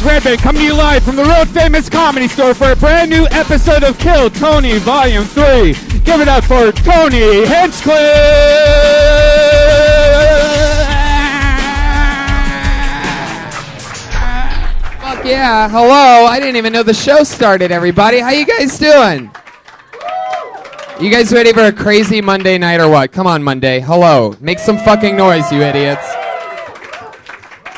Redman coming to you live from the Road Famous Comedy Store for a brand new episode of Kill Tony Volume 3. Give it up for Tony Hinchcliffe! Fuck yeah, hello. I didn't even know the show started, everybody. How you guys doing? You guys ready for a crazy Monday night or what? Come on, Monday. Hello. Make some fucking noise, you idiots.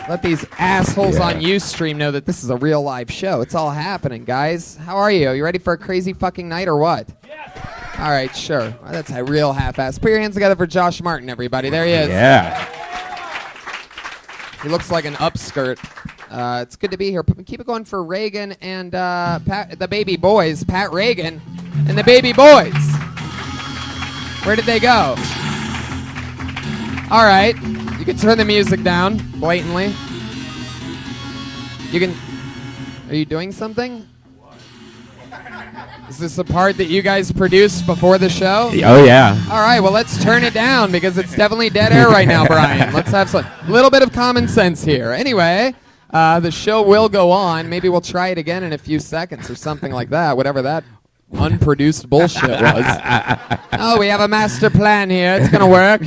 Let these assholes on Ustream know that this is a real live show. It's all happening, guys. How are you? You ready for a crazy fucking night or what? Yes. All right, sure. That's a real half-ass. Put your hands together for Josh Martin, everybody. There he is. Yeah. He looks like an upskirt. It's good to be here. Keep it going for Reagan and the baby boys. Pat Reagan and the baby boys. Where did they go? All right. You can turn the music down blatantly. You can... Are you doing something? Is this a part that you guys produced before the show? Oh, yeah. All right, well, let's turn it down because it's definitely dead air right now, Brian. Let's have a little bit of common sense here. Anyway, the show will go on. Maybe we'll try it again in a few seconds or something like that, whatever that unproduced bullshit was. Oh, we have a master plan here. It's going to work.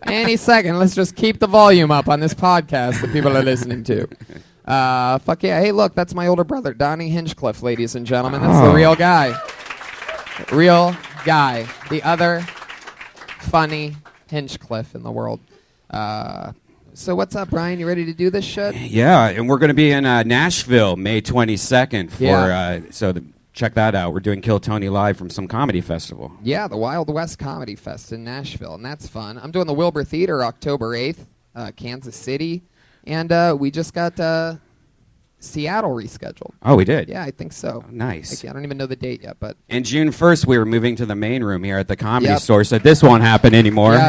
Any second, let's just keep the volume up on this podcast that people are listening to. Fuck yeah. Hey, look, that's my older brother, Donnie Hinchcliffe, ladies and gentlemen. That's the real guy. Real guy. The other funny Hinchcliffe in the world. So what's up, Brian? You ready to do this shit? Yeah, and we're going to be in Nashville May 22nd for check that out. We're doing Kill Tony live from some comedy festival. Yeah, the Wild West Comedy Fest in Nashville, and that's fun. I'm doing the Wilbur Theater October 8th, Kansas City, and we just got Seattle rescheduled. Oh, we did? Yeah, I think so. Oh, nice. I don't even know the date yet, but... And June 1st, we were moving to the main room here at the Comedy Store, so this won't happen anymore.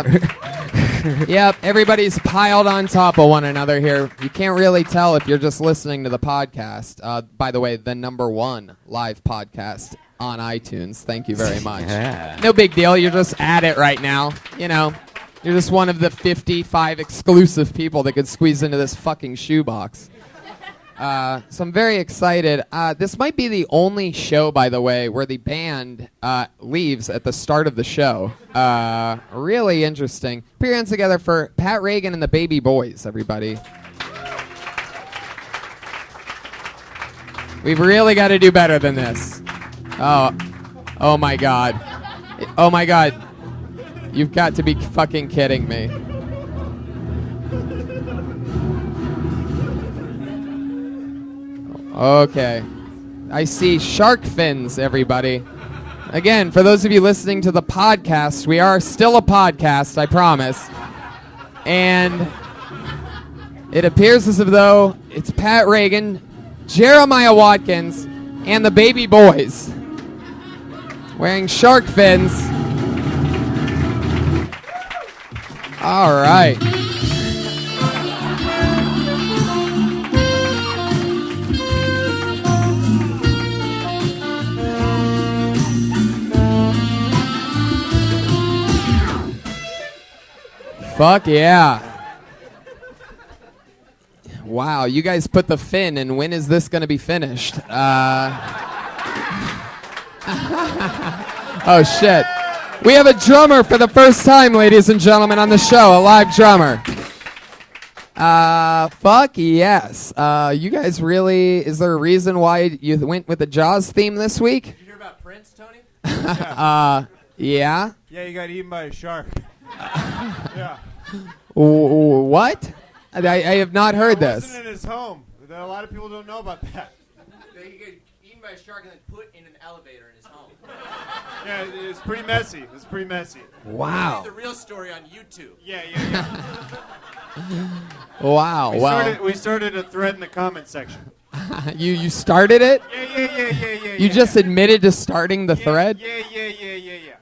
Yep, everybody's piled on top of one another here. You can't really tell if you're just listening to the podcast. By the way, the #1 live podcast on iTunes. Thank you very much. Yeah. No big deal. You're just at it right now. You know, you're just one of the 55 exclusive people that could squeeze into this fucking shoebox. So I'm very excited. This might be the only show, by the way, where the band leaves at the start of the show. Really interesting. Put your hands together for Pat Reagan and the Baby Boys, everybody. We've really got to do better than this. Oh my God. Oh my God. You've got to be fucking kidding me. Okay. I see shark fins, everybody. Again, for those of you listening to the podcast, we are still a podcast, I promise. And it appears as though it's Pat Reagan, Jeremiah Watkins, and the Baby Boys wearing shark fins. All right. Fuck yeah. Wow, you guys put the fin, and when is this going to be finished? Oh, shit. We have a drummer for the first time, ladies and gentlemen, on the show, a live drummer. Fuck yes. You guys really, is there a reason why you went with the Jaws theme this week? Did you hear about Prince, Tony? Yeah. Yeah, he got eaten by a shark. Yeah. What? I have not heard this. It wasn't in his home. A lot of people don't know about that. He got eaten by a shark and then put in an elevator in his home. Yeah, it's pretty messy. It's pretty messy. Wow. The real story on YouTube. Yeah. Wow. We started a thread in the comment section. You started it? Yeah. You just admitted to starting the thread? Yeah.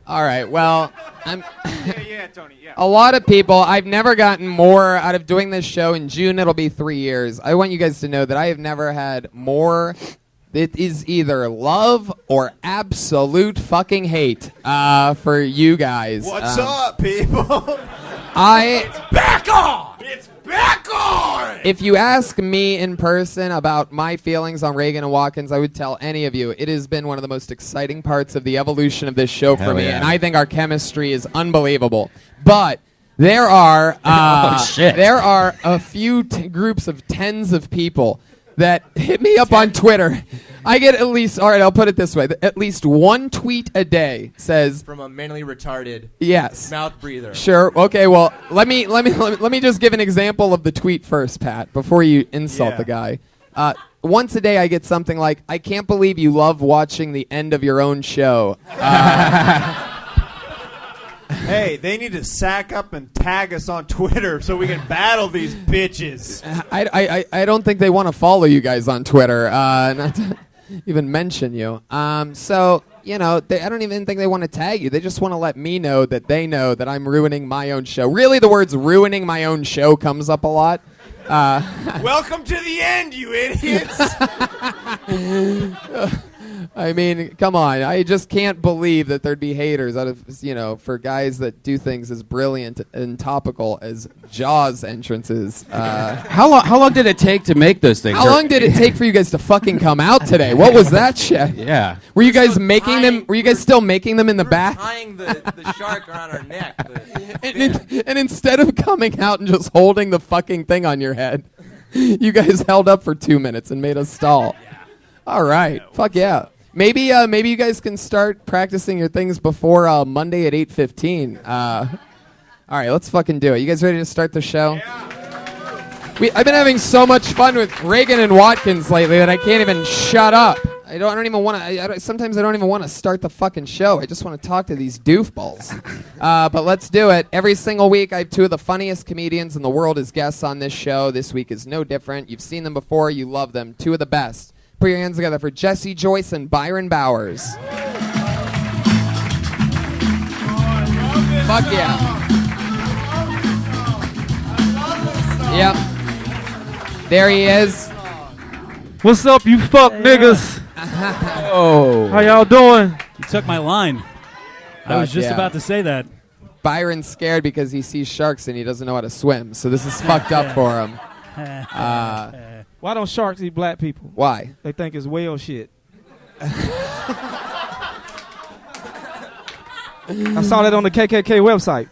All right. Well, I'm. Yeah, Tony. Yeah. A lot of people. I've never gotten more out of doing this show. In June, it'll be 3 years. I want you guys to know that I have never had more. It is either love or absolute fucking hate for you guys. What's up, people? It's back on. It's If you ask me in person about my feelings on Reagan and Watkins, I would tell any of you it has been one of the most exciting parts of the evolution of this show for me, and I think our chemistry is unbelievable. But there are there are a few groups of tens of people that hit me up on Twitter. I get at least, all right, I'll put it this way, at least one tweet a day says From a mentally retarded mouth breather. Sure. Okay, well, let me just give an example of the tweet first, Pat, before you insult the guy. Once a day I get something like, I can't believe you love watching the end of your own show. Hey, they need to sack up and tag us on Twitter so we can battle these bitches. I don't think they want to follow you guys on Twitter, not to even mention you. So, you know, I don't even think they want to tag you. They just want to let me know that I'm ruining my own show. Really, the words ruining my own show comes up a lot. Welcome to the end, you idiots! I mean, come on. I just can't believe that there'd be haters out of, for guys that do things as brilliant and topical as Jaws entrances. How long did it take to make those things? How long did it take for you guys to fucking come out today? What was that shit? Yeah. Were you guys making them? Were you guys still making them in the back? Tying the shark around our neck. And instead of coming out and just holding the fucking thing on your head, you guys held up for 2 minutes and made us stall. All right. Fuck yeah. Maybe you guys can start practicing your things before Monday at 8:15. All right, let's fucking do it. You guys ready to start the show? Yeah. I've been having so much fun with Reagan and Watkins lately that I can't even shut up. I don't even want to. Sometimes I don't even want to start the fucking show. I just want to talk to these doofballs. But let's do it. Every single week, I have two of the funniest comedians in the world as guests on this show. This week is no different. You've seen them before. You love them. Two of the best. Put your hands together for Jesse Joyce and Byron Bowers. Fuck yeah. Yep. There he is. What's up, you fuck niggas? Oh. How y'all doing? You took my line. I was just about to say that. Byron's scared because he sees sharks and he doesn't know how to swim, so this is fucked up for him. Why don't sharks eat black people? Why? They think it's whale shit. I saw that on the KKK website.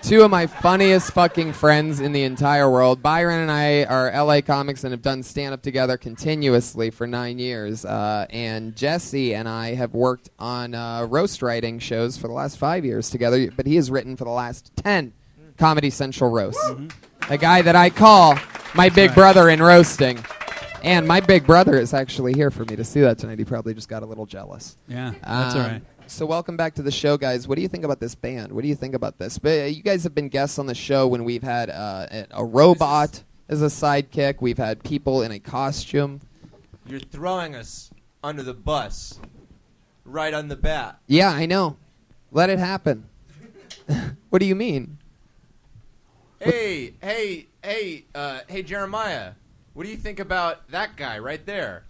Two of my funniest fucking friends in the entire world. Byron and I are LA comics and have done stand-up together continuously for 9 years. And Jesse and I have worked on roast writing shows for the last 5 years together, but he has written for the last 10 Comedy Central roasts. A guy that I call my big brother in roasting. And my big brother is actually here for me to see that tonight. He probably just got a little jealous. Yeah, that's all right. So welcome back to the show, guys. What do you think about this band? What do you think about this? You guys have been guests on the show when we've had a robot as a sidekick. We've had people in a costume. You're throwing us under the bus right on the bat. Yeah, I know. Let it happen. What do you mean? Hey, Jeremiah. What do you think about that guy right there?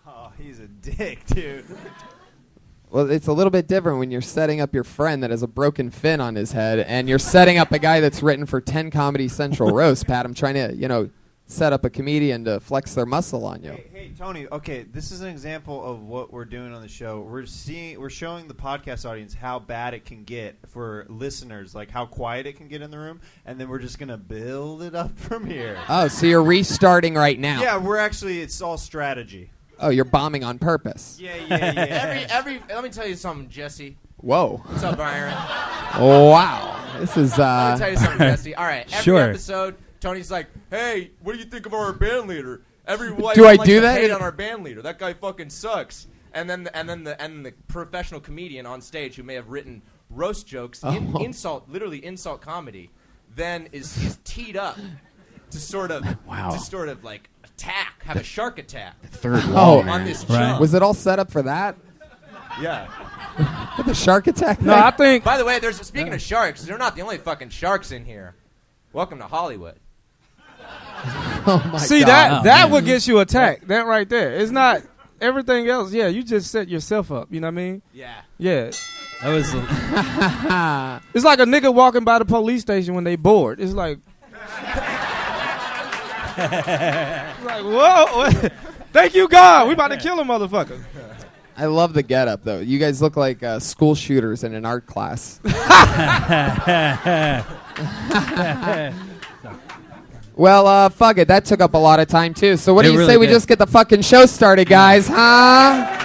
Oh, he's a dick, dude. Well, it's a little bit different when you're setting up your friend that has a broken fin on his head, and you're setting up a guy that's written for 10 Comedy Central roasts, Pat. I'm trying to, set up a comedian to flex their muscle on you. Hey, Tony. Okay, this is an example of what we're doing on the show. We're showing the podcast audience how bad it can get for listeners, like how quiet it can get in the room, and then we're just gonna build it up from here. Oh, so you're restarting right now? Yeah, it's all strategy. Oh, you're bombing on purpose. Yeah. Let me tell you something, Jesse. Whoa. What's up, Byron? Wow. This is Let me tell you something, Jesse. All right, every Sure. episode, Tony's like, "Hey, what do you think of our band leader? Everyone Do I likes do to that? hate on our band leader. That guy fucking sucks." And then the professional comedian on stage who may have written roast jokes, insult comedy, then is teed up to sort of like have a shark attack. Third wall, on this Right. chump. Was it all set up for that? Yeah. For the shark attack? No, I think... By the way, speaking of sharks, they're not the only fucking sharks in here. Welcome to Hollywood. Oh my See, God. that would get you attacked. That right there. It's not everything else. Yeah, you just set yourself up. You know what I mean? Yeah. Yeah. That was. It's like a nigga walking by the police station when they bored. It's like... Like, whoa. Thank you, God. We about to kill a motherfucker. I love the getup, though. You guys look like school shooters in an art class. Well, fuck it. That took up a lot of time, too. So what do you say we just get the fucking show started, guys, huh?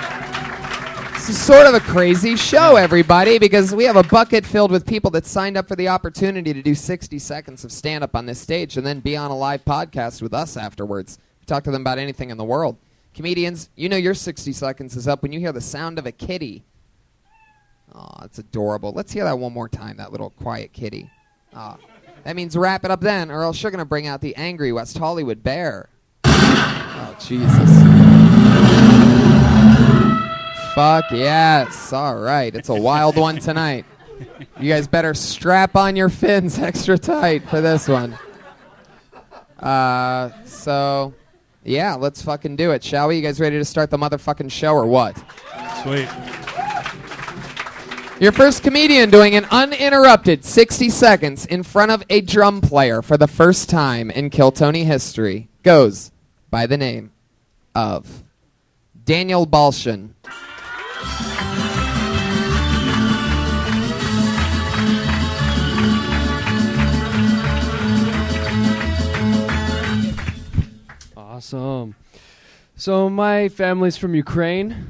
This is sort of a crazy show, everybody, because we have a bucket filled with people that signed up for the opportunity to do 60 seconds of stand-up on this stage and then be on a live podcast with us afterwards. Talk to them about anything in the world. Comedians, you know your 60 seconds is up when you hear the sound of a kitty. Oh, it's adorable. Let's hear that one more time, that little quiet kitty. Oh, that means wrap it up then, or else you're going to bring out the angry West Hollywood bear. Oh, Jesus. Fuck yes. All right. It's a wild one tonight. You guys better strap on your fins extra tight for this one. So, yeah, let's fucking do it, shall we? You guys ready to start the motherfucking show or what? Sweet. Your first comedian doing an uninterrupted 60 seconds in front of a drum player for the first time in Kill Tony history goes by the name of Daniel Balshin. Awesome. So my family's from Ukraine,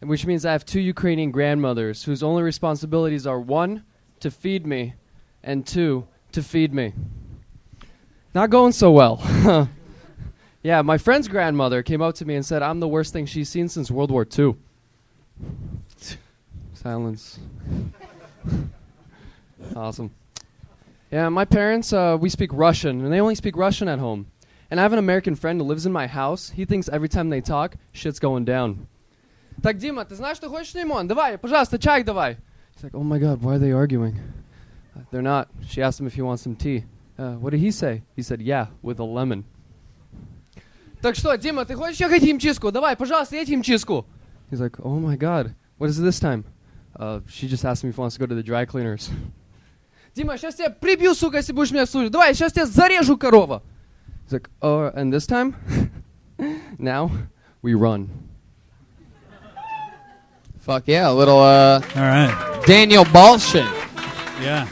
which means I have 2 Ukrainian grandmothers whose only responsibilities are 1, to feed me, and 2, to feed me. Not going so well. Yeah, my friend's grandmother came up to me and said I'm the worst thing she's seen since World War II. Silence. Awesome. Yeah, my parents, we speak Russian, and they only speak Russian at home. And I have an American friend who lives in my house. He thinks every time they talk, shit's going down. Так, Дима, ты знаешь, что хочешь лимон? Давай, пожалуйста, чай давай. He's like, oh my God, why are they arguing? They're not. She asked him if he wants some tea. What did he say? He said, yeah, with a lemon. Так что, Дима, ты хочешь ехать химчистку? Давай, пожалуйста, едь химчистку. He's like, oh my God, what is it this time? She just asked me if he wants to go to the dry cleaners. Дима, сейчас тебя прибью, сука, если будешь меня слушать. Давай, сейчас тебя зарежу, корова. He's like, oh, and this time? Now, we run. Fuck yeah, a little, All right. Daniel Balshin. Yeah.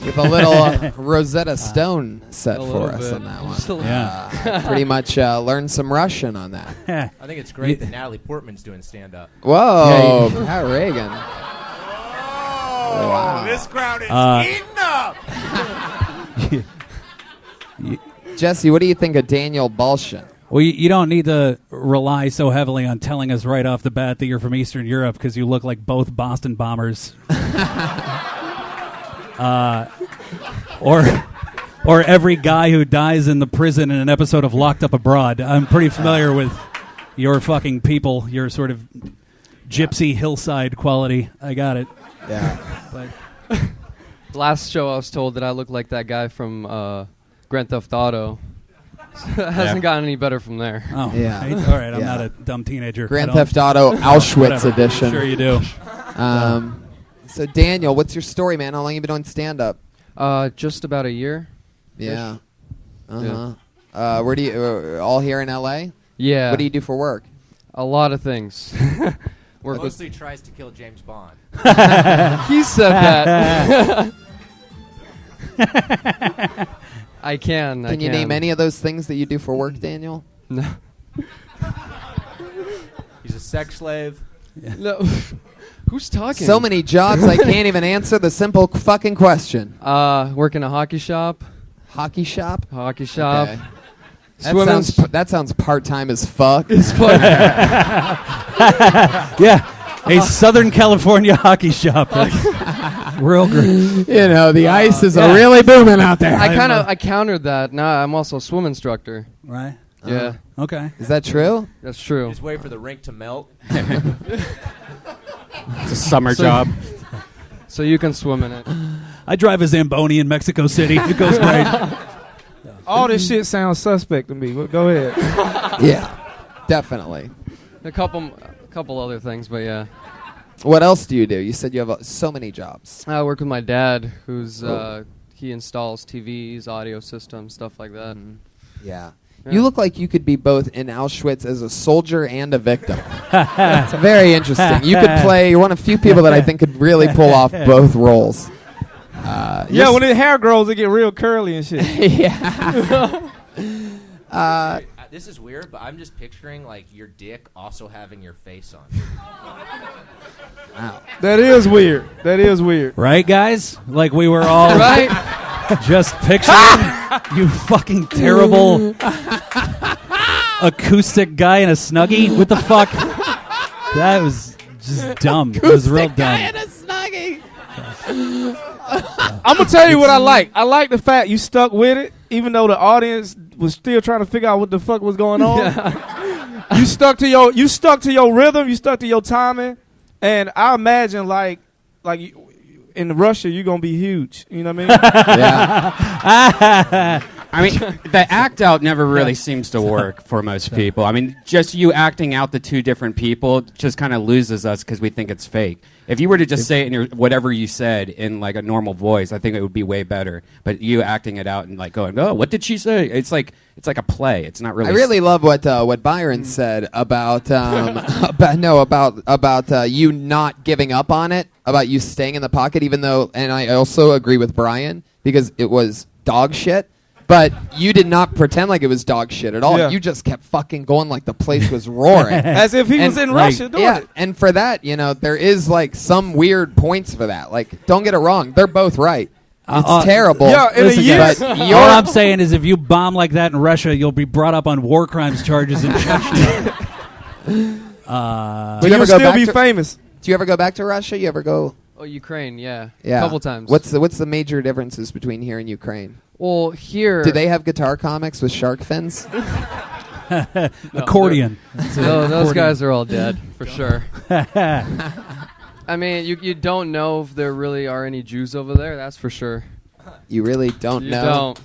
With a little Rosetta Stone set A for little us bit. on that one. Just a little- Yeah. Pretty much learned some Russian on that. I think it's great that Natalie Portman's doing stand-up. Whoa, Pat Reagan. Oh, Wow. this crowd is eating up! Jesse, what do you think of Daniel Balshin? Well, you don't need to rely so heavily on telling us right off the bat that you're from Eastern Europe because you look like both Boston bombers. Or every guy who dies in the prison in an episode of Locked Up Abroad. I'm pretty familiar with your fucking people, your sort of gypsy hillside quality. I got it. Yeah. But Last show I was told that I look like that guy from Grand Theft Auto. Hasn't gotten any better from there. oh, Yeah. all right. I'm Yeah. not a dumb teenager. Grand I don't- Theft Auto Auschwitz whatever. edition. Sure you do. So Daniel, what's your story, man? How long you been doing stand-up? Just about a year. Yeah. Where do you? All here in L.A. Yeah. What do you do for work? A lot of things. Work with. Mostly tries to kill James Bond. He said that. I can. Can you name any of those things that you do for work, Daniel? No. He's a sex slave. No. Who's talking? So many jobs, I can't even answer the simple fucking question. Work in a hockey shop. Hockey shop? Hockey shop. Okay. Swimming. That sounds part-time as fuck. It's fun. Yeah. A Southern California hockey shop. Real great. You know, the ice is really booming out there. I countered that. No, I'm also a swim instructor. Right? Yeah, Okay. Is that true? that's true. Just wait for the rink to melt. It's a summer job. So you can swim in it. I drive a Zamboni in Mexico City. It goes great. All this shit sounds suspect to me. But go ahead. Yeah, definitely. A couple other things, but yeah. What else do you do? You said you have so many jobs. I work with my dad, who's He installs TVs, audio systems, stuff like that. Yeah. Yeah. You look like you could be both in Auschwitz as a soldier and a victim. It's very interesting. You could play. You're one of few people that I think could really pull off both roles. Yeah, when the hair grows, it get real curly and shit. Yeah. This is weird, but I'm just picturing like your dick also having your face on. Wow. That is weird. That is weird. Right, guys? Like we were all Right? just picturing you fucking terrible acoustic guy in a Snuggie. What the fuck? That was just dumb. It was real dumb. I'm gonna tell you what I like. I like the fact you stuck with it, even though the audience was still trying to figure out what the fuck was going on. You stuck to your rhythm. You stuck to your timing, and I imagine like in Russia you're gonna be huge. You know what I mean? Yeah. I mean, the act out never really seems to work for most people. I mean, just you acting out the two different people just kind of loses us because we think it's fake. If you were to just say it in your, whatever you said in like a normal voice, I think it would be way better. But you acting it out and like going, oh, what did she say? It's like a play. It's not really. I really love what Byron said about you not giving up on it, about you staying in the pocket, even though, and I also agree with Brian because it was dog shit. But you did not pretend like it was dog shit at all. Yeah. You just kept fucking going like the place was roaring. As if he was in Russia doing it. And for that, there is like some weird points for that. Like, don't get it wrong. They're both right. It's terrible. Yeah, Listen, year, but all I'm saying is if you bomb like that in Russia, you'll be brought up on war crimes charges in Chechnya. But you'll still be famous. Do you ever go back to Russia? You ever go? Oh, Ukraine, yeah. Yeah. A couple times. What's the major differences between here and Ukraine? Well, here... Do they have guitar comics with shark fins? Accordion. Those guys are all dead, for sure. I mean, you don't know if there really are any Jews over there, that's for sure. You really don't know? You don't.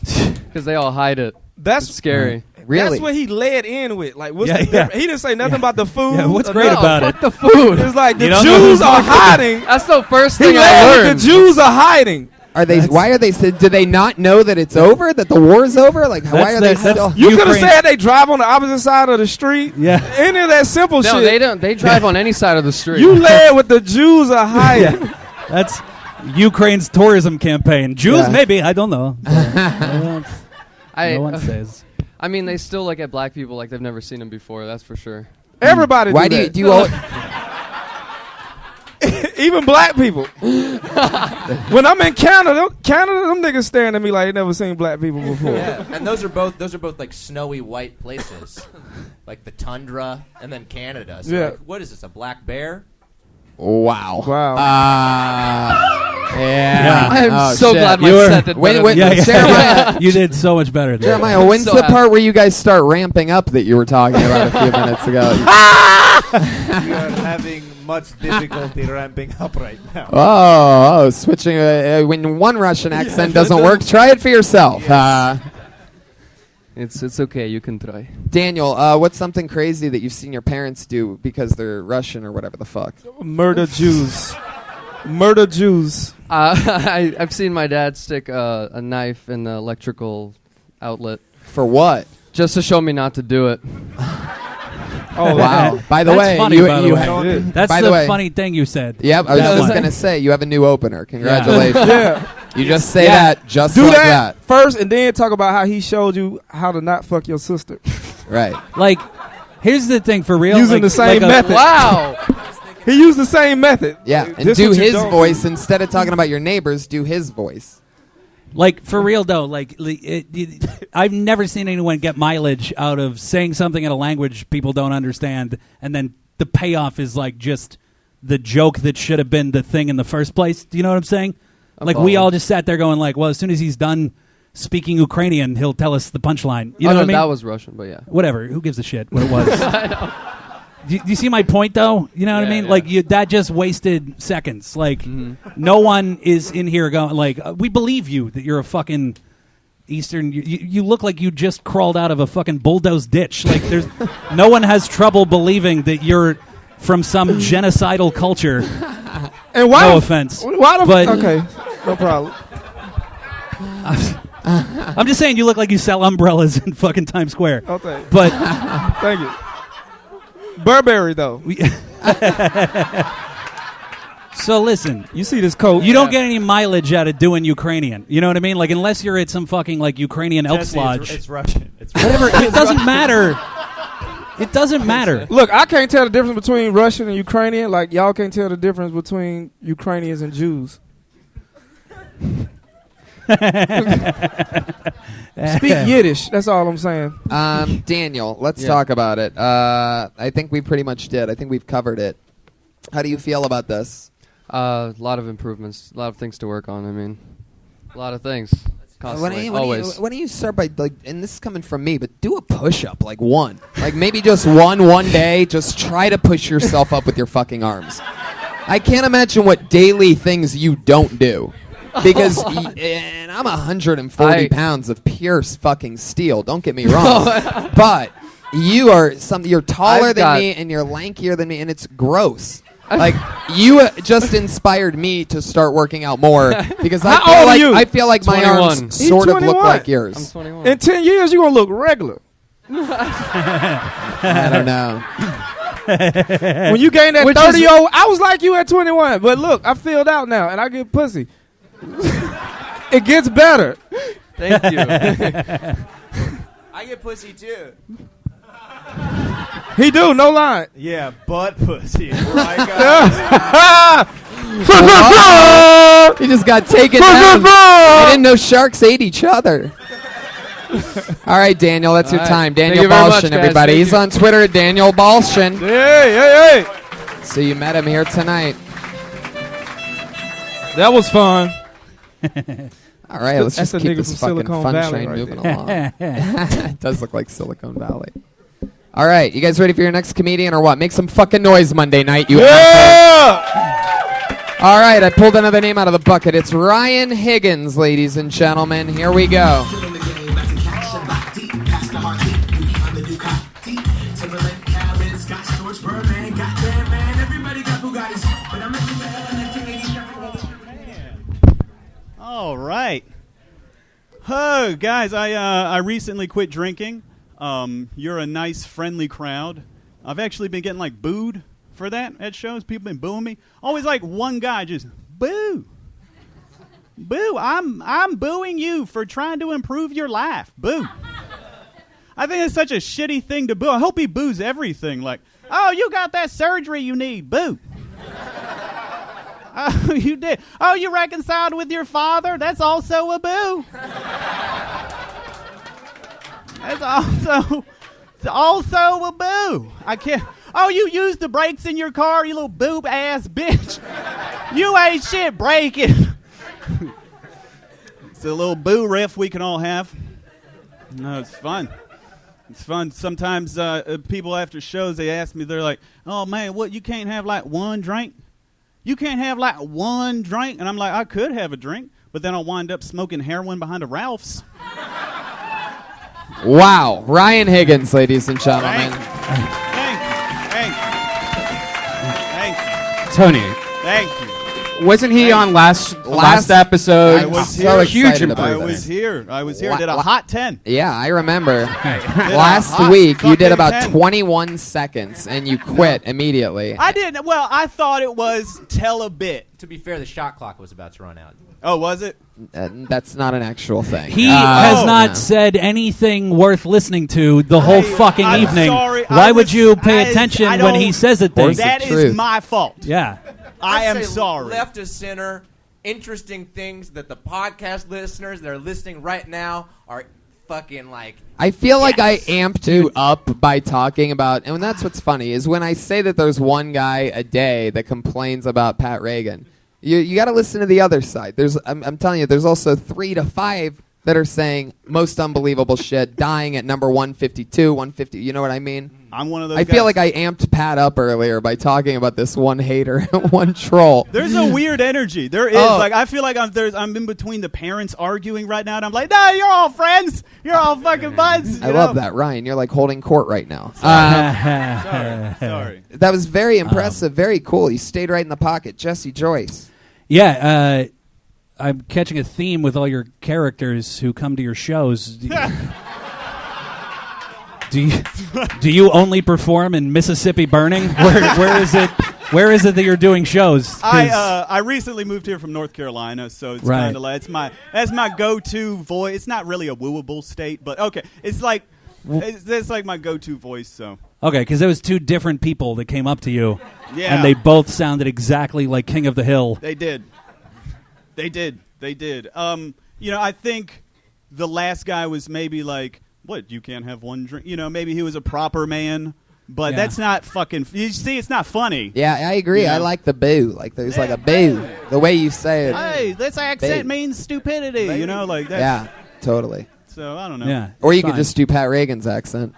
Because they all hide it. That's it's scary. Really? That's what he led in with. Like, what's the difference? He didn't say nothing about the food. Yeah, what's great about it? Fuck the food. It's like the You don't know Jews who's are looking. hiding. That's the first He thing I led with learned. the Jews are hiding. Are they? Why are they? Do they not know that it's over? That the war's over? Like, why are they still? You could have Ukraine- said they drive on the opposite side of the street. Yeah. Any of that simple No, shit. they don't. They drive on any side of the street. You led with the Jews are hiding. That's Ukraine's tourism campaign. Jews, Yeah. maybe. I don't know. I, no one says. I mean, they still look at black people like they've never seen them before. That's for sure. Everybody Why do do you that. do you? All, Even black people. When I'm in Canada, them niggas staring at me like they never seen black people before. Yeah, and those are both like snowy white places, like the tundra and then Canada. So Yeah. like, what is this? A black bear? wow. Wow. Yeah. I'm Oh, so shit. glad my You were- set did wait, better wait, than Yeah, this. Jeremiah. You did so much better. Than Jeremiah, I'm when's so the happy. part where you guys start ramping up that you were talking about a few minutes ago? We are having much difficulty ramping up right now. Oh, switching. When one Russian accent doesn't work, try it for yourself. It's okay. You can try. Daniel, what's something crazy that you've seen your parents do because they're Russian or whatever the fuck? Murder Jews. Murder Jews. I've seen my dad stick a knife in the electrical outlet For what? just to show me not to do it. Oh, Wow. By the That's way, funny, you, by the you way. ha- That's by the the way- funny thing you said. Yep, I was That just one. going to say, you have a new opener. Congratulations. Yeah. You just say Yeah. that just Do like that first and then talk about how he showed you how to not fuck your sister. Right. Like, here's the thing for real. Using like, the same like method. Wow. He used the same method. Yeah, and This do what you his don't voice do. instead of talking about your neighbors. Do his voice. Like, for real, though, I've never seen anyone get mileage out of saying something in a language people don't understand, and then the payoff is, like, just the joke that should have been the thing in the first place. Do you know what I'm saying? Like, we all just sat there going, like, well, as soon as he's done speaking Ukrainian, he'll tell us the punchline. You know what I mean? That was Russian, but yeah. Whatever. Who gives a shit what it was? I know. Do you see my point, though? You know what I Yeah, mean? yeah. Like, that just wasted seconds. Like, no one is in here going, like, we believe you that you're a fucking Eastern. You look like you just crawled out of a fucking bulldozed ditch. Like, there's no one has trouble believing that you're from some genocidal culture. And why No the offense. Why the But- okay, no problem. I'm just saying you look like you sell umbrellas in fucking Times Square. Okay. But Thank you. Burberry, though. So listen, You see this coat? you don't get any mileage out of doing Ukrainian. You know what I mean? Like unless you're at some fucking like Ukrainian Elks Jesse, Lodge. it's Russian. It's Whatever. It doesn't matter. It doesn't matter. Look, I can't tell the difference between Russian and Ukrainian. Like y'all can't tell the difference between Ukrainians and Jews. Speak Yiddish. That's all I'm saying. Daniel, let's talk about it. I think we pretty much did. I think we've covered it. How do you feel about this? A lot of improvements, a lot of things to work on. I mean, a lot of things. Constantly, always. Why don't you start by like, and this is coming from me, but do a push-up, like one, like maybe just one day. Just try to push yourself up with your fucking arms. I can't imagine what daily things you don't do, because and I'm 140 pounds of pure fucking steel. Don't get me wrong, but you are you're taller than me and you're lankier than me, and it's gross. Like you just inspired me to start working out more because I feel like my 21. arms sort of look 21. like yours. I'm 21. In 10 years, you're gonna look regular. I don't know. When you gain that 30, I was like you at 21. But look, I filled out now, and I get pussy. It gets better. Thank you. I get pussy too. He do, no line. Yeah, butt pussy. Right, guys? He just got taken down. I didn't know sharks ate each other. All right, Daniel, that's your time. Daniel you very much, Balshin, guys. everybody. Thank He's you. on Twitter at Daniel Balshin. Hey. So you met him here tonight. That was fun. All right, let's That's just the keep nigga this from fucking Silicon fun Valley train right moving there. along. It does look like Silicon Valley. All right, you guys ready for your next comedian or what? Make some fucking noise Monday night, you asshole. All right, I pulled another name out of the bucket. It's Ryan Higgins, ladies and gentlemen. Here we go. All right. Oh, guys, I recently quit drinking. You're a nice, friendly crowd. I've actually been getting, like, booed for that at shows. People been booing me. Always, like, one guy just, boo. Boo. I'm booing you for trying to improve your life. Boo. I think it's such a shitty thing to boo. I hope he boos everything. Like, oh, you got that surgery you need. Boo. Oh, you did. Oh, you reconciled with your father? That's also a boo. That's also a boo. I can't. Oh, you used the brakes in your car, you little boob ass bitch. You ain't shit breaking. It's a little boo riff we can all have. No, it's fun. It's fun. Sometimes people after shows, they ask me, they're like, oh, man, what, you can't have like one drink? You can't have like one drink? And I'm like, I could have a drink, but then I'll wind up smoking heroin behind a Ralph's. Wow. Ryan Higgins, ladies and gentlemen. Thank you. Tony, Thank you. wasn't he on last episode? I was so here. excited about I this. was here. I did a hot 10. Yeah, I remember. Did a Last hot week, you did fucking about 10. 21 seconds, and you quit immediately. I didn't. Well, I thought it was tell a bit. To be fair, the shot clock was about to run out. Oh, was it? That's not an actual thing. He has not no. said anything worth listening to the whole fucking I'm evening. sorry. Why I would was- you pay I attention when don't- he says a thing? Or That the is truth. my fault. Yeah. I am say sorry. Left of center, interesting things that the podcast listeners that are listening right now are fucking like. I feel like I amped you up by talking about, and that's what's funny, is when I say that there's one guy a day that complains about Pat Reagan, you got to listen to the other side. I'm telling you, there's also 3 to 5 that are saying most unbelievable shit, dying at number 152, 150. You know what I mean? I'm one of those I feel guys. like I amped Pat up earlier by talking about this one hater, one troll. There's a weird energy. There is. Oh. Like, I feel like I'm in between the parents arguing right now, and I'm like, no, you're all friends. You're all fucking buds. I love that, Ryan. You're like holding court right now. Sorry. That was very impressive, very cool. You stayed right in the pocket. Jesse Joyce. Yeah, I'm catching a theme with all your characters who come to your shows. Do you only perform in Mississippi Burning? Where is it? Where is it that you're doing shows? I recently moved here from North Carolina, so it's Right. kind of like that's my go-to voice. It's not really a wooable state, but okay, it's like it's like my go-to voice. So Okay, because there was two different people that came up to you, yeah, and they both sounded exactly like King of the Hill. They did. I think the last guy was maybe like, what? You can't have one drink. Maybe he was a proper man. But Yeah. that's not fucking. You see, it's not funny. Yeah, I agree. Yeah. I like the boo. Like there's like a boo. The way you say it. Hey, this accent Boo. means stupidity. Like that. Yeah, totally. So I don't know. Yeah, Or you fine. could just do Pat Reagan's accent.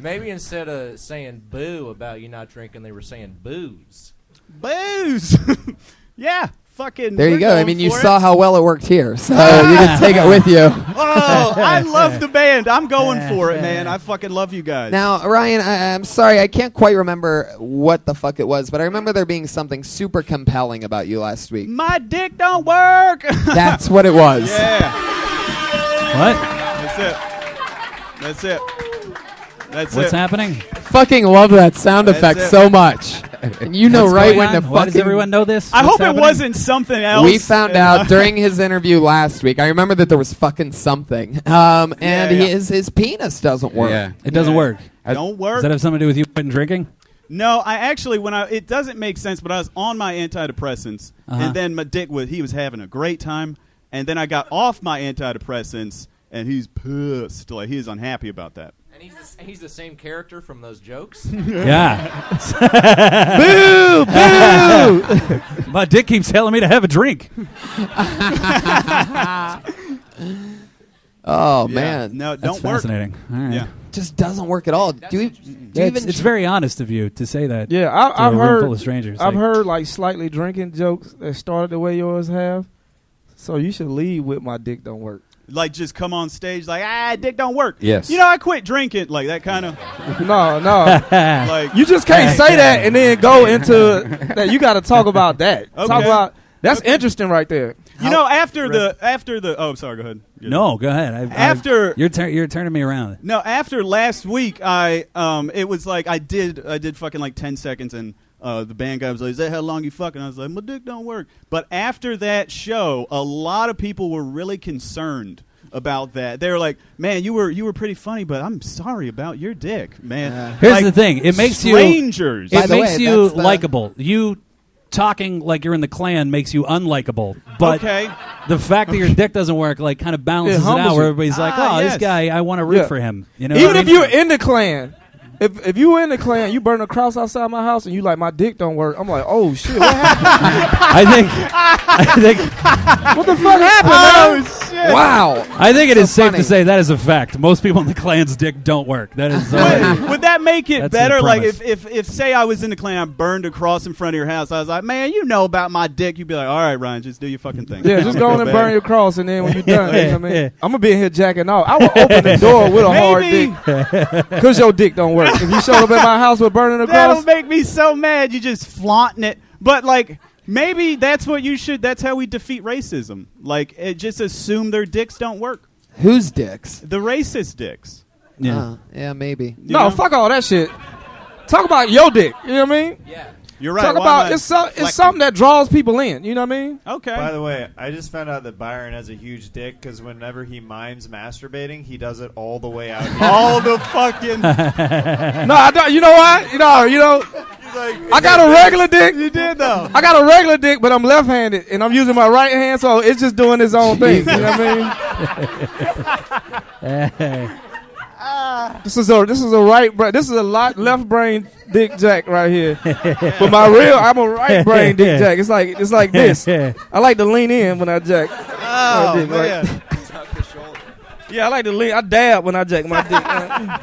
Maybe instead of saying boo about you not drinking, they were saying booze. Booze. Yeah. Fucking. There you we're go. I going mean, you for saw it. how well it worked here, so you can take it with you. Oh, I love the band. I'm going for it, man. I fucking love you guys. Now, Ryan, I'm sorry, I can't quite remember what the fuck it was, but I remember there being something super compelling about you last week. My dick don't work. That's what it was. Yeah. What? That's it. What's it. happening? Fucking love that sound That's effect it. so much. And you know What's right going when on? to Why fucking... does everyone know this? I What's hope happening? it wasn't something else. We found out during his interview last week. I remember that there was fucking something. And Yeah. his penis doesn't work. Yeah. It doesn't work. Don't work. Does that have something to do with you quitting drinking? No, I actually it doesn't make sense, but I was on my antidepressants, and then my dick he was having a great time, and then I got off my antidepressants, and he's pissed, like he's unhappy about that. And he's the same character from those jokes. Yeah. Boo! Boo! My dick keeps telling me to have a drink. Oh, Yeah. man. No, it That's don't work. fascinating. All right. Yeah. Just doesn't work at all. Do you even... It's very honest of you to say that. Yeah, to I've a room heard. full of strangers. I've Like, heard like slightly drinking jokes that started the way yours have. So you should lead with my dick don't work. Like just come on stage like dick don't work. Yes. I quit drinking like that kind of No, like you just can't say that and then go into that. You got to talk about that. Okay. Talk about that's interesting right there. after the oh sorry go ahead. No, go ahead. After- you're turning me around. No, after last week, it was like I did fucking like 10 seconds, and the band guy was like, "Is that how long you fucking?" I was like, "My dick don't work." But after that show, a lot of people were really concerned about that. They were like, "Man, you were pretty funny, but I'm sorry about your dick, man." Here's Like, the thing: it makes strangers. By it the makes way, you that's the- likable. You talking like you're in the Klan makes you unlikable. But Okay. the fact that your dick doesn't work like kind of balances it humbles out. Where you. everybody's like, Ah, "Oh, yes. this guy, I want to root Yeah. for him." You know, Even what I if mean? you're in the Klan, if you were in the Klan, you burn a cross outside my house, and you like my dick don't work. I'm like, oh shit, what happened? I think What the fuck happened? man? Wow. I think it So is safe funny. to say that is a fact. Most people in the Klan's dick don't work. That is. Would that make it That's the better? Like premise. if say I was in the Klan, I burned a cross in front of your house. I was like, "Man, you know about my dick." You'd be like, "All right, Ryan, just do your fucking thing." Yeah, just go on and burn your cross, and then when you're done, you know what I mean? Yeah. I'm gonna be in here jacking off. I will open the door with a hard Maybe. dick, cause your dick don't work. If you showed up at my house with burning a That'll cross, make me so mad. You just flaunting it. But like maybe that's what you should. That's how we defeat racism. Like just assume their dicks don't work. Whose dicks? The racist dicks. Yeah. Yeah, maybe. You no, know? fuck all that shit. Talk about your dick. You know what I mean? Yeah. You're right. Talk Why about am I it's flexing? something that draws people in. You know what I mean? Okay. By the way, I just found out that Byron has a huge dick because whenever he mimes masturbating, he does it all the way out. Here. All the fucking. No, I don't. You know what? You know. I got a regular dick. You did though. I got a regular dick, but I'm left-handed, and I'm using my right hand, so it's just doing its own thing. You know what I mean? This is a left brain dick jack right here. But I'm a right brain dick jack. It's like this. I like to lean in when I jack. Oh dick, right? man. Yeah, I like to lean. I dab when I jack my dick.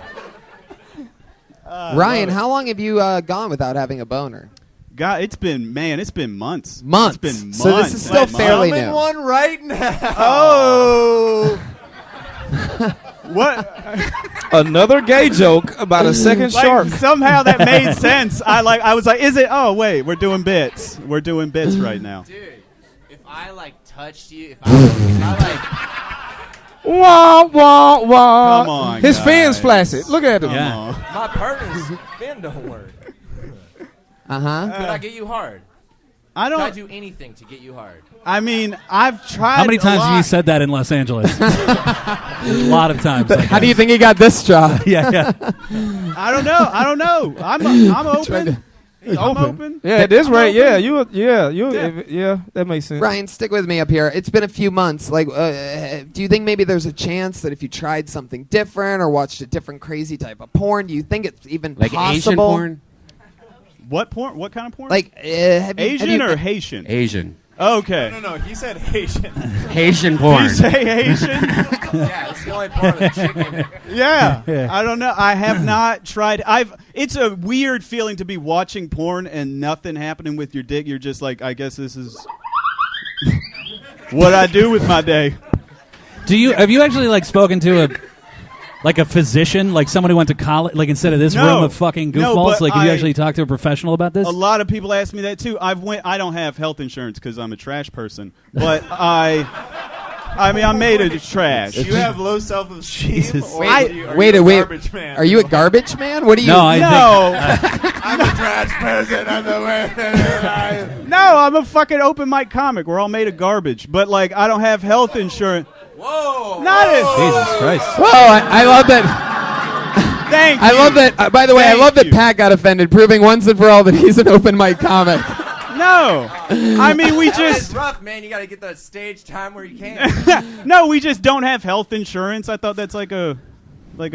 Ryan, how long have you gone without having a boner? God, it's been months. Months. It's been months. So this is still Months. fairly I'm in new. one right now. Oh. What? Another gay joke about a second Like, shark. somehow that made sense. I was like, is it? Oh wait, we're doing bits. We're doing bits right now. Dude, if I like touched you, if I Wah, wah, wah. Come on, His guys. fins flaccid. Look at him. Yeah. like my partner's fin don't work. Uh-huh. Could I get you hard? I Could I don't. do anything to get you hard? I mean, I've tried. How many times a have you lot. said that in Los Angeles? A lot of times. I How do you guess. think he got this job? Yeah. I don't know. I'm open. I'm open. Yeah, at this I'm rate, open. yeah, that makes sense. Ryan, stick with me up here. It's been a few months. Like, do you think maybe there's a chance that if you tried something different or watched a different crazy type of porn, do you think it's even Like possible? Asian porn? What porn? What kind of porn? Like, Asian or Haitian? Asian. Okay. No, he said Haitian. Haitian Did porn. you say Haitian? Yeah, it's the only part of the chicken. Yeah. I don't know. I have not tried. It's a weird feeling to be watching porn and nothing happening with your dick. You're just like, I guess this is what I do with my day. Have you actually like spoken to a physician, like someone who went to college, like instead of this No. room of fucking No, goofballs? but Like, have you I- actually talked to a professional about this? A lot of people ask me that too. I don't have health insurance because I'm a trash person, but I mean, I'm made of trash. Do you have low self-esteem? Jesus. Or Wait, are you wait, a wait. garbage man? Are you a garbage man? What do you? No, I No, I'm a trash person. I'm the way. no, I'm a fucking open mic comic. We're all made of garbage, but like, I don't have health insurance. Whoa! Not it. Jesus Christ. Whoa! I love that. Thank you. I love that. By the way, I Thank love that you. Pat got offended, proving once and for all that he's an open mic comic. No, I mean we It's just rough, man. You got to get that stage time where you can. no, we just don't have health insurance. I thought that's like a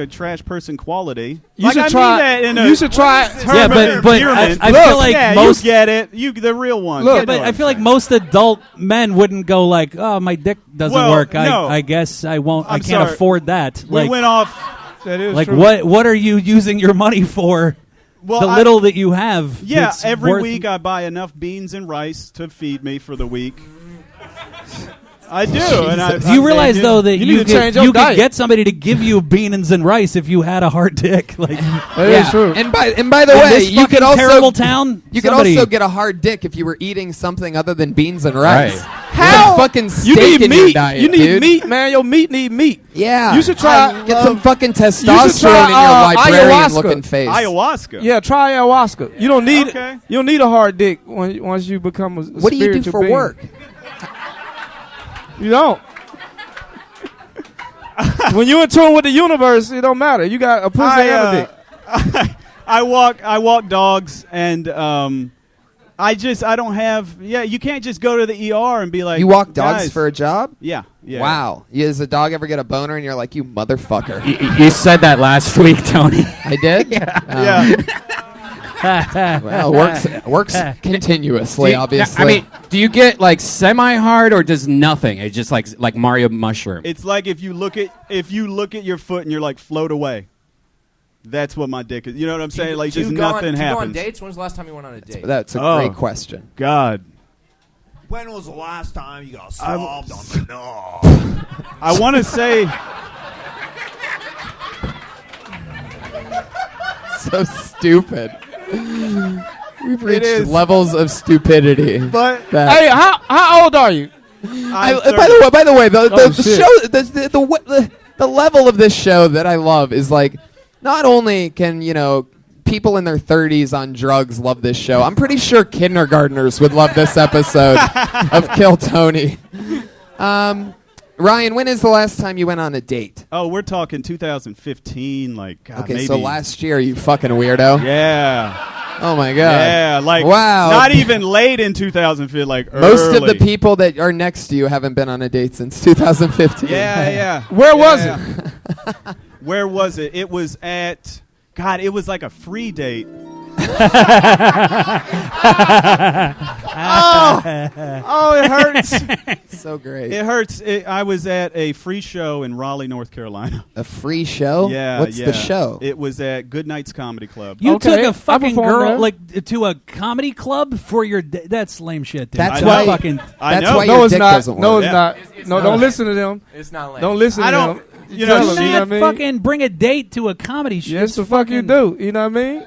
trash person quality. You Like, should I mean try. that in a You should try. term Yeah, of but endearment. I feel like yeah, most. you get it. You the real one. Look, You Yeah, know but what I I'm feel like saying. most adult men wouldn't go like, "Oh, my dick doesn't Well, work. no. I guess I won't. I I'm can't sorry. afford that." we Like, went off. That is like true. what are you using your money for? Well, The little that you have. Yeah, that's every worth- week I buy enough beans and rice to feed me for the week. I do. And I, Do you realize I- though that You you need to change your could diet. get somebody to give you beans and rice if you had a hard dick? Like That is true. And by the in way, this you could fucking also terrible town. you could somebody- also get a hard dick if you were eating something other than beans and rice. Right. How? Fucking steak You need in your meat. diet, You need dude. meat, man. Your meat need meat. Yeah. You should try, Get some fucking try, testosterone in your librarian-looking ayahuasca. face. Ayahuasca. Yeah, try ayahuasca. You don't need Okay. you don't need a hard dick once you become a What do you do spiritual for being. work? You don't. When you're in tune with the universe, it don't matter. You got a pussy and a dick. I walk dogs, and I don't have. Yeah, you can't just go to the ER and be like. You walk dogs "Guys." for a job? Yeah. Wow. Does a dog ever get a boner and you're like, you motherfucker? You said that last week, Tony. I did? Yeah. Well, works continuously, obviously. I mean, do you get like semi-hard or does nothing? It's just like Mario Mushroom. It's like if you look at your foot and you're like float away. That's what my dick is. You know what I'm saying? Like Do you just go on- nothing do you go on happens. dates? When's the last time you went on a date? that's a Oh. great question. God. When was the last time you got slobbed on the knob? I want to say. So stupid. We've reached is. levels of stupidity. But that- Hey, how old are you? by the way, the Oh, shit. show, the level of this show that I love is like, not only can people in their 30s on drugs love this show. I'm pretty sure kindergartners would love this episode of Kill Tony. Ryan, when is the last time you went on a date? Oh, we're talking 2015. Like God, Okay, maybe. so last year, you fucking weirdo. Yeah. Oh my god. Yeah, like wow. not even late in 2015, like Most of the early. people that are next to you haven't been on a date since 2015. Yeah. Where was it? Where was it? It was at God, it was like a free date. Oh, it hurts. So great. It hurts. I was at a free show in Raleigh, North Carolina. A free show? Yeah. What's yeah. the show? It was at Good Night's Comedy Club. You Okay, took I a fucking performed girl there. like to a comedy club for your. That's lame shit, dude. That's I why. know. fucking. I That's know. why No, your it's dick not. doesn't No, work. it's not. It's No, not. don't listen to them. It's not lame. Don't listen I to don't- them. you know, Tell Do them, you know not what I mean? fucking bring a date to a comedy show. Yes, the fuck you do. You know what I mean?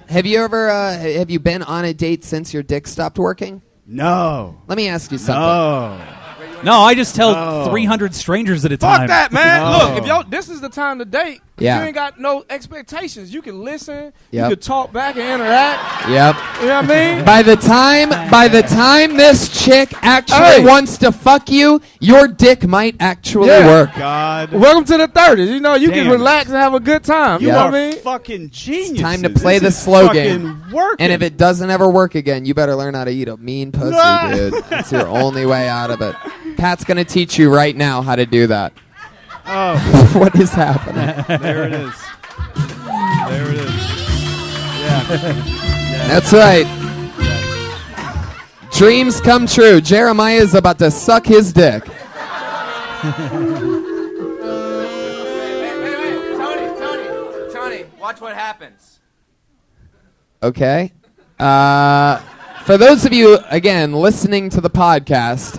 Have you ever? Have you been on a date since your dick stopped working? No. Let me ask you something. No. No, I just tell 300 strangers at a time. Fuck that, man. No. Look, if y'all, this is the time to date. Yeah. You ain't got no expectations. You can listen. Yep. You can talk back and interact. Yep. You know what I mean? By the time this chick actually wants to fuck you, your dick might actually work. God. Welcome to the 30s. You know, you Damn. can relax and have a good time. You You know are what I mean? fucking genius. It's time to play the slow game. Working. And if it doesn't ever work again, you better learn how to eat a mean pussy, dude. That's your only way out of it. Pat's going to teach you right now how to do that. Oh, What is happening? there it is. There it is. Yeah. That's right. Dreams come true. Jeremiah is about to suck his dick. Tony, watch what happens. Okay. For those of you, again, listening to the podcast,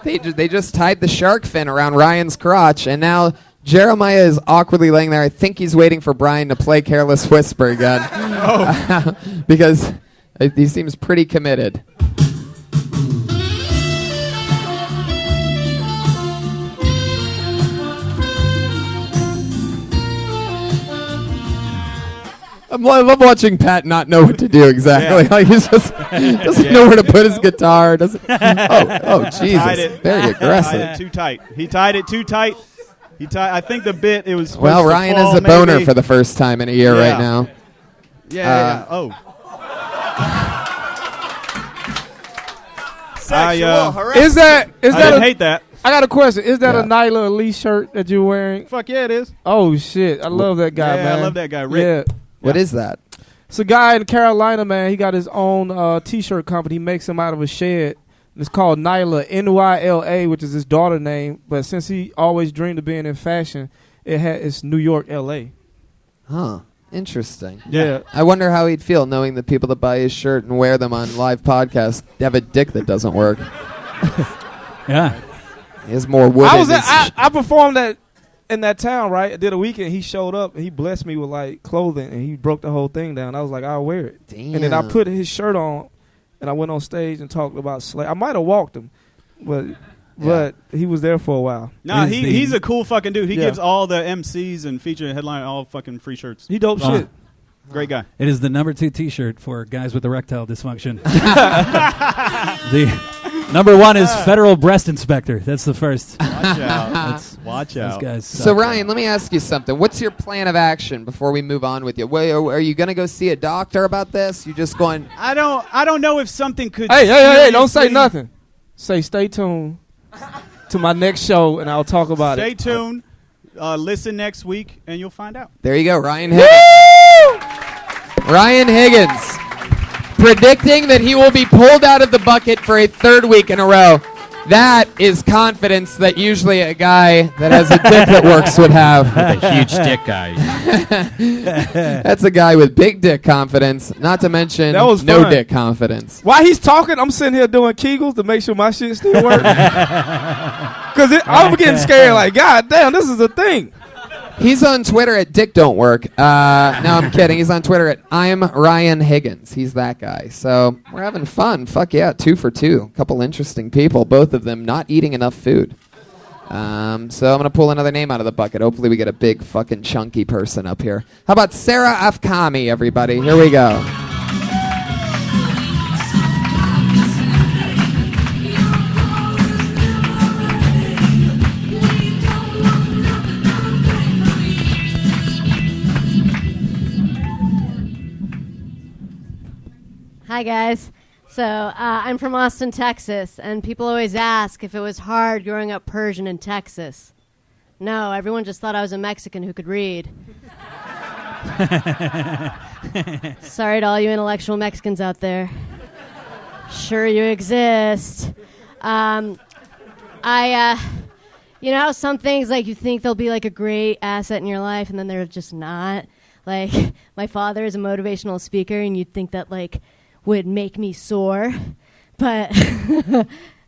they just tied the shark fin around Ryan's crotch, and now Jeremiah is awkwardly laying there. I think he's waiting for Brian to play Careless Whisper again. Because he seems pretty committed. I love watching Pat not know what to do exactly. Yeah. Like he's just doesn't know where to put his guitar. Doesn't. Oh, Tied Jesus! it. Very Tied aggressive. it too tight. He tied it too tight. I think the bit it was. Well, supposed to Ryan fall, is a boner maybe. for the first time in a year Yeah. right now. Yeah. Oh. Sexual harassment. Is that I didn't a, hate that. I got a question. Is that Yeah. a Nyla Elise shirt that you're wearing? Fuck yeah, it is. Oh, shit. I love that guy, Yeah, man. I love that guy, Rick. Yeah. What is that? It's a guy in Carolina, man. He got his own T-shirt company. He makes them out of a shed. It's called Nyla, Nyla, which is his daughter name. But since he always dreamed of being in fashion, it's New York, L.A. Huh. Interesting. Yeah. I wonder how he'd feel knowing the people that buy his shirt and wear them on live podcasts have a dick that doesn't work. Yeah. He has more wood. I performed in that town, right? I did a weekend. He showed up and he blessed me with like clothing and he broke the whole thing down. I was like, I'll wear it. Damn. And then I put his shirt on and I went on stage and talked about I might have walked him, but he was there for a while. Nah, he's a cool fucking dude. He Yeah. gives all the MCs and feature headline all fucking free shirts. He dope shit. Great guy. It is the number 2 T-shirt for guys with erectile dysfunction. The number 1 is federal breast inspector. That's the first. Watch out. Watch Those out. guys. So suck. Ryan, let me ask you something. What's your plan of action before we move on with you? Are you going to go see a doctor about this? You just going? I don't know if something could. Hey, don't say seriously- nothing. Say stay tuned to my next show and I'll talk about Stay it. tuned. Listen next week and you'll find out. There you go, Ryan Higgins. Ryan Higgins predicting that he will be pulled out of the bucket for a 3rd week in a row. That is confidence that usually a guy that has a dick that works would have. The huge dick guy. That's a guy with big dick confidence, not to mention That was no fun. dick confidence. While he's talking, I'm sitting here doing Kegels to make sure my shit still works. Because I'm getting scared like, God damn, this is a thing. He's on Twitter at Dick Don't Work. No, I'm kidding. He's on Twitter at I'm Ryan Higgins. He's that guy. So we're having fun. Fuck yeah, 2 for 2. A couple interesting people, both of them not eating enough food. So I'm going to pull another name out of the bucket. Hopefully we get a big fucking chunky person up here. How about Sarah AF Tomy, everybody? Here we go. Hi, guys. So I'm from Austin, Texas, and people always ask if it was hard growing up Persian in Texas. No, everyone just thought I was a Mexican who could read. Sorry to all you intellectual Mexicans out there. Sure you exist. You know how some things, like, you think they'll be, like, a great asset in your life, and then they're just not? Like, my father is a motivational speaker, and you'd think that, like, would make me soar, but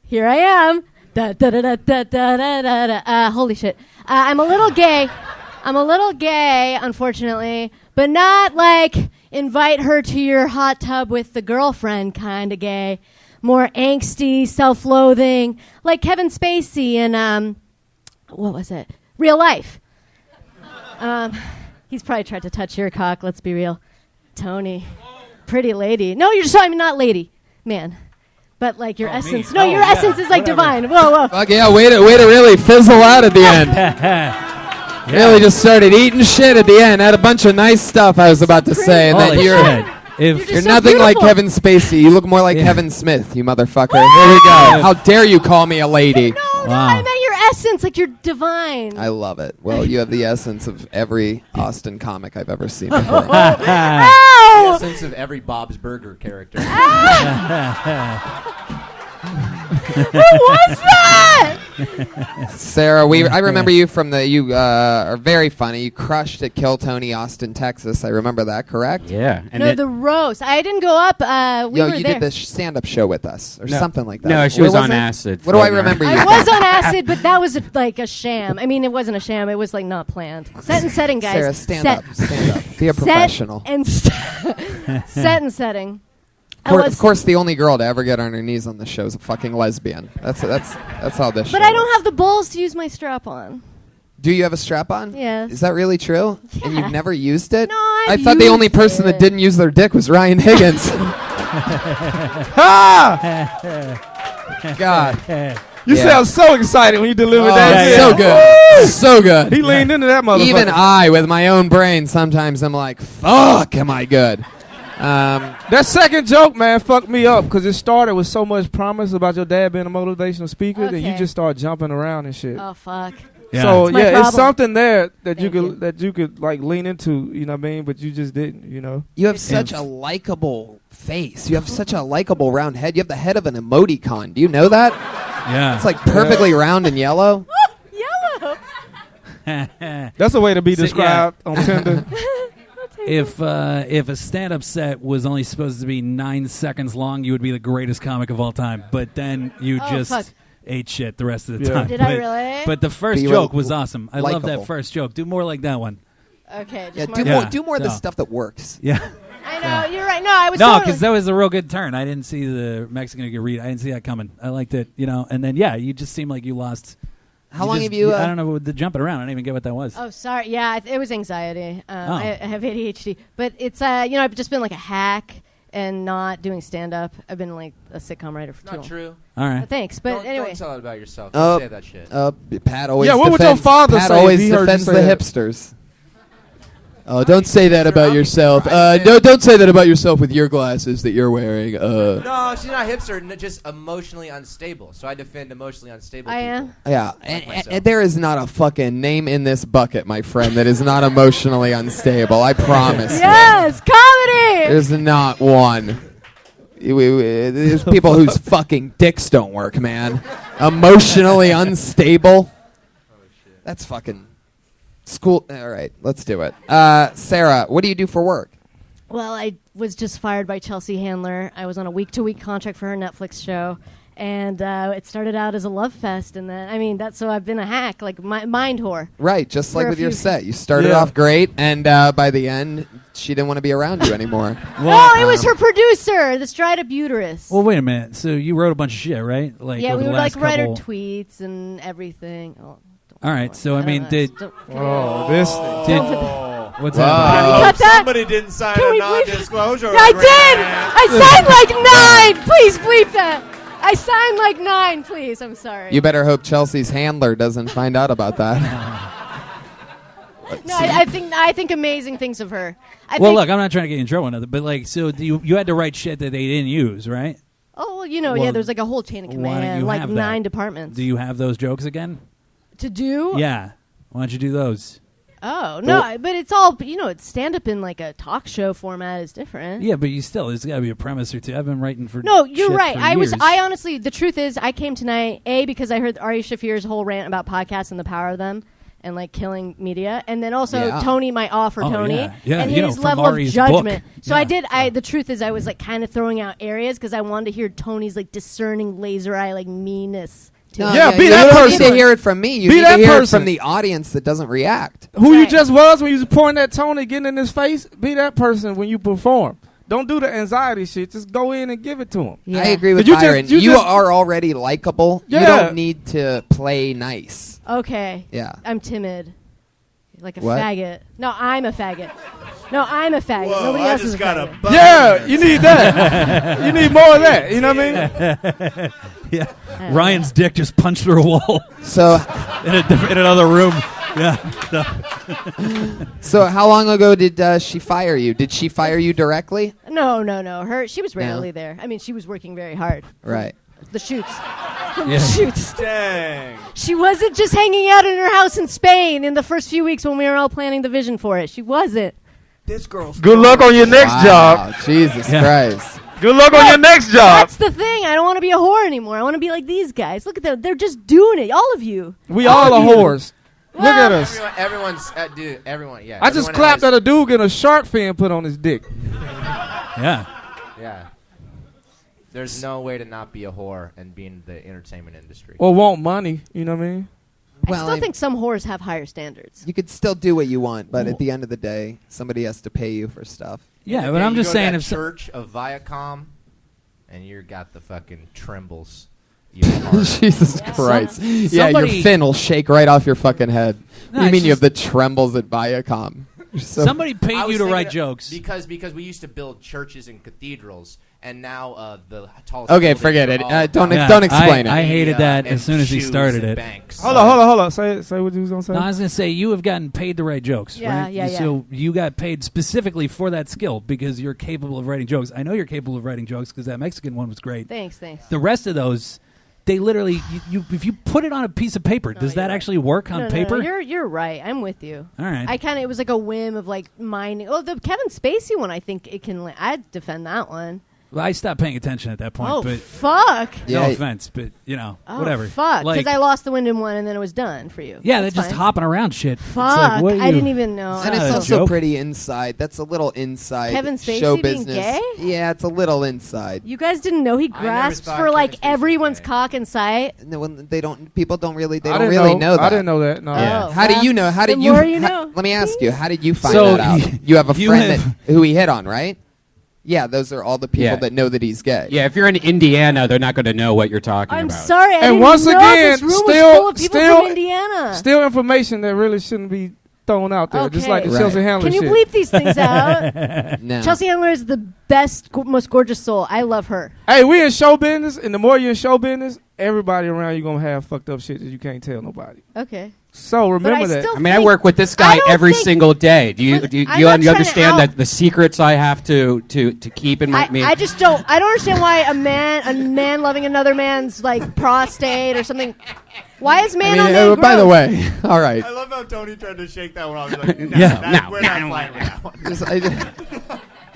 here I am. Da, da, da, da, da, da, da, da. Holy shit. I'm a little gay. I'm a little gay, unfortunately, but not like, invite her to your hot tub with the girlfriend kind of gay. More angsty, self-loathing, like Kevin Spacey in, what was it? Real Life. He's probably tried to touch your cock, let's be real. Tony. Pretty lady. No, you're just, I mean, not lady. Man. But like your essence. Me. No, your essence is like divine. Whoa, whoa. Fuck yeah, way to really fizzle out at the end. Really just started eating shit at the end. Had a bunch of nice stuff I was about to say. And then Holy you're shit. You're so nothing like beautiful. Kevin Spacey. You look more like Kevin Smith, you motherfucker. Here we go. How dare you call me a lady? No, Wow. I meant your essence, like you're divine. I love it. Well, you have the essence of every Austin comic I've ever seen before. The Ow! essence of every Bob's Burger character. Who was that? Sarah, I remember you from you are very funny. You crushed at Kill Tony, Austin, Texas. I remember that, correct? Yeah. And No, the roast. I didn't go up. We were you there. did the stand-up show with us or No. something like that. No, she Where was on it? acid. What do I floating remember around. you? I was on acid, but that was like a sham. I mean, it wasn't a sham. It was like not planned. Set and setting, guys. Sarah, stand up. Be a professional. Set and set and setting. Of course, the only girl to ever get on her knees on the show is a fucking lesbian. That's how this. But show I don't works. have the balls to use my strap on. Do you have a strap on? Yes. Is that really true? Yeah. And you've never used it? No, I I've thought the only used person it. that didn't use their dick was Ryan Higgins. God. You Yeah. sound so excited when you deliver Oh, that. so shit. good. So good. He leaned into that motherfucker. Even I, with my own brain, sometimes I'm like, fuck, am I good? That second joke, man, fucked me up because it started with so much promise about your dad being a motivational speaker, then you Okay. just start jumping around and shit. Oh fuck. Yeah. So That's my yeah, it's problem. something there that Thank you could like lean into, you know what I mean? But you just didn't, you know. You have such a likable face. You have such a likable round head. You have the head of an emoticon. Do you know that? Yeah. It's like perfectly round and yellow. Yellow. That's a way to be So, described on Tinder. If a stand-up set was only supposed to be 9 seconds long, you would be the greatest comic of all time. But then you Oh, just fuck. ate shit the rest of the Yeah. time. Did but, I really? But the first Be joke real- was awesome. I love likable. that first joke. Do more like that one. Okay. Just Yeah, more do Yeah. more. Do more of the No. stuff that works. Yeah. I know. You're right. No, I was. No, totally- because that was a real good turn. I didn't see the Mexican who could read. I didn't see that coming. I liked it, you know. And then you just seemed like you lost. How long have you? I don't know with the jumping around. I didn't even get what that was. Oh, sorry. Yeah, it was anxiety. Oh. I have ADHD, but it's I've just been like a hack and not doing stand up. I've been like a sitcom writer for too Not long. true. All right. Thanks, but Don't, anyway. don't tell it about yourself. Oh. Don't say that shit. Pat always. Yeah, what would your defends, father Pat say if always he heard you defends say the that? hipsters. Oh, don't say that about I'm yourself. right. No, don't say that about yourself with your glasses that you're wearing. No, she's not hipster. Just emotionally unstable. So I defend emotionally unstable. I people. am. Yeah, Like and myself. there is not a fucking name in this bucket, my friend, that is not emotionally unstable. I promise. Yes, comedy. There's not one. There's people whose fucking dicks don't work, man. Emotionally unstable. That's fucking school. All right, let's do it. Sarah, what do you do for work? Well, I was just fired by Chelsea Handler. I was on a week-to-week contract for her Netflix show, and it started out as a love fest, and then so I've been a hack, like mind whore. Right, just For like a with your few- set. You started Yeah. off great, and by the end, she didn't want to be around you anymore. No, it was her producer, the dried up uterus. Well, wait a minute. So you wrote a bunch of shit, right? Like yeah, over we the would like last write her couple- tweets and everything. Oh, All right. So I mean, did Oh, this. what's Wow. happening? Can we cut that? Somebody didn't sign Can a we bleep- non-disclosure I agreement. did. I signed like 9. Please bleep that. I signed like 9. Please, I'm sorry. You better hope Chelsea's handler doesn't find out about that. No, I think amazing things of her. Well, look, I'm not trying to get you in trouble, nothing, but like, so you had to write shit that they didn't use, right? Oh, well, Well, there's like a whole chain of why don't command, you like have that? 9 departments. Do you have those jokes again? To do? Yeah. Why don't you do those? Oh, no, but it's all, it's stand-up in like a talk show format is different. Yeah, but there's got to be a premise or two. I've been writing for No, you're shit right. for I years. honestly, the truth is, I came tonight, because I heard Ari Shafir's whole rant about podcasts and the power of them and like killing media. And then also Yeah. Tony, my offer, Oh, Tony, yeah. Yeah, and you know, his from level Ari's of judgment. book. So Yeah. the truth is, I was like kind of throwing out areas because I wanted to hear Tony's like discerning laser eye, like meanness to No, it. Yeah, be you that don't person. need to hear it from me. You Be need that to hear it person. from the audience that doesn't react. Who you Right. just was when you was pointing at Tony, getting in his face. Be that person when you perform. Don't do the anxiety shit. Just go in and give it to him. Yeah. I agree with But you just- Byron. you You just- are already likable. You Yeah. don't need to play nice. Okay. Yeah. I'm timid. Like a What? faggot. No, I'm a faggot. No, I'm a faggot. Whoa, Nobody I else just is a got faggot. a buzz. Yeah, you need that. You need more of that. You know what I mean? Yeah. Ryan's dick just punched through a wall So, in another room. Yeah. so how long ago did she fire you? Did she fire you directly? No. She was rarely there. I mean, she was working very hard. Right. The shoots. Yeah. The shoots. Dang. She wasn't just hanging out in her house in Spain in the first few weeks when we were all planning the vision for it. She wasn't. This girl's Good luck on your next Wow, job. Jesus Yeah. Christ. Good luck on your next job. That's the thing. I don't want to be a whore anymore. I want to be like these guys. Look at them. They're just doing it. All of you. We all are of you. whores. Look at us. Everyone's dude. Everyone. Yeah. I just everyone clapped has- at a dude getting a shark fin put on his dick. Yeah. Yeah. There's no way to not be a whore and be in the entertainment industry. Or want money. You know what I mean? I still think some whores have higher standards. You could still do what you want, but at the end of the day, somebody has to pay you for stuff. Yeah, but I'm you just go to saying that if so- church of Viacom, and you got the fucking trembles. even harder. Jesus Christ. Yeah, your Somebody- fin will shake right off your fucking head. No, what do you it's mean you have just- the trembles at Viacom? You're so- somebody paid I you was to thinking write of- jokes. because we used to build churches and cathedrals, and now the tallest. Okay, buildings forget are it. all Don't about don't explain I it. hated that and as soon as he shoes started and it. banks. Hold on. Say what you was gonna say. No, I was going to say you have gotten paid to write jokes, Yeah, right? yeah, yeah. So you got paid specifically for that skill because you're capable of writing jokes. I know you're capable of writing jokes because that Mexican one was great. Thanks. The rest of those, they literally, you if you put it on a piece of paper, does that you're right. actually work on No, paper? you're right. I'm with you. All right. It was like a whim of like mining. Oh, the Kevin Spacey one. I think it can. I'd defend that one. Well, I stopped paying attention at that point. Oh but fuck. no offense, but Oh, whatever. Fuck. Like, Because I lost the wind in one, and then it was done for you. yeah, they're That's just fine. hopping around shit. It's Fuck. like, what are I you- didn't even know. And it's a also joke. pretty inside. That's a little inside Kevin Spacey show being business. gay? Yeah, it's a little inside. You guys didn't know he never grasped thought for Kevin like Spacey was everyone's gay. cock in sight. No, when they don't. People don't really. They I don't didn't really know that. I didn't know that. No. Yeah. Oh, How do well, you know? How the did you? more you know. Let me ask you. How did you find So, that out? You have a you friend have- who he hit on, right? Yeah, those are all the people Yeah. that know that he's gay. Yeah, if you're in Indiana, they're not going to know what you're talking I'm about. sorry. I And didn't once know again, this room was still- full of people still- from Indiana. Still information that really shouldn't be thrown out there. Just like the Okay. Chelsea Right. Handler Can you shit. bleep these things out? No. Chelsea Handler is the best, most gorgeous soul. I love her. Hey, we in show business, and the more you're in show business, everybody around you gonna have fucked up shit that you can't tell nobody. Okay. So remember that. still I mean, I think- work with this I guy don't every think- single day. Do you But do you, I'm you not trying to understand out- that the secrets I have to keep in my me? I just don't. I don't understand why a man loving another man's like prostate or something. Why is man on man by the gross? way, all right. I love how Tony tried to shake that one off. He's like, no, Yeah. that- No. we're not playing with that one.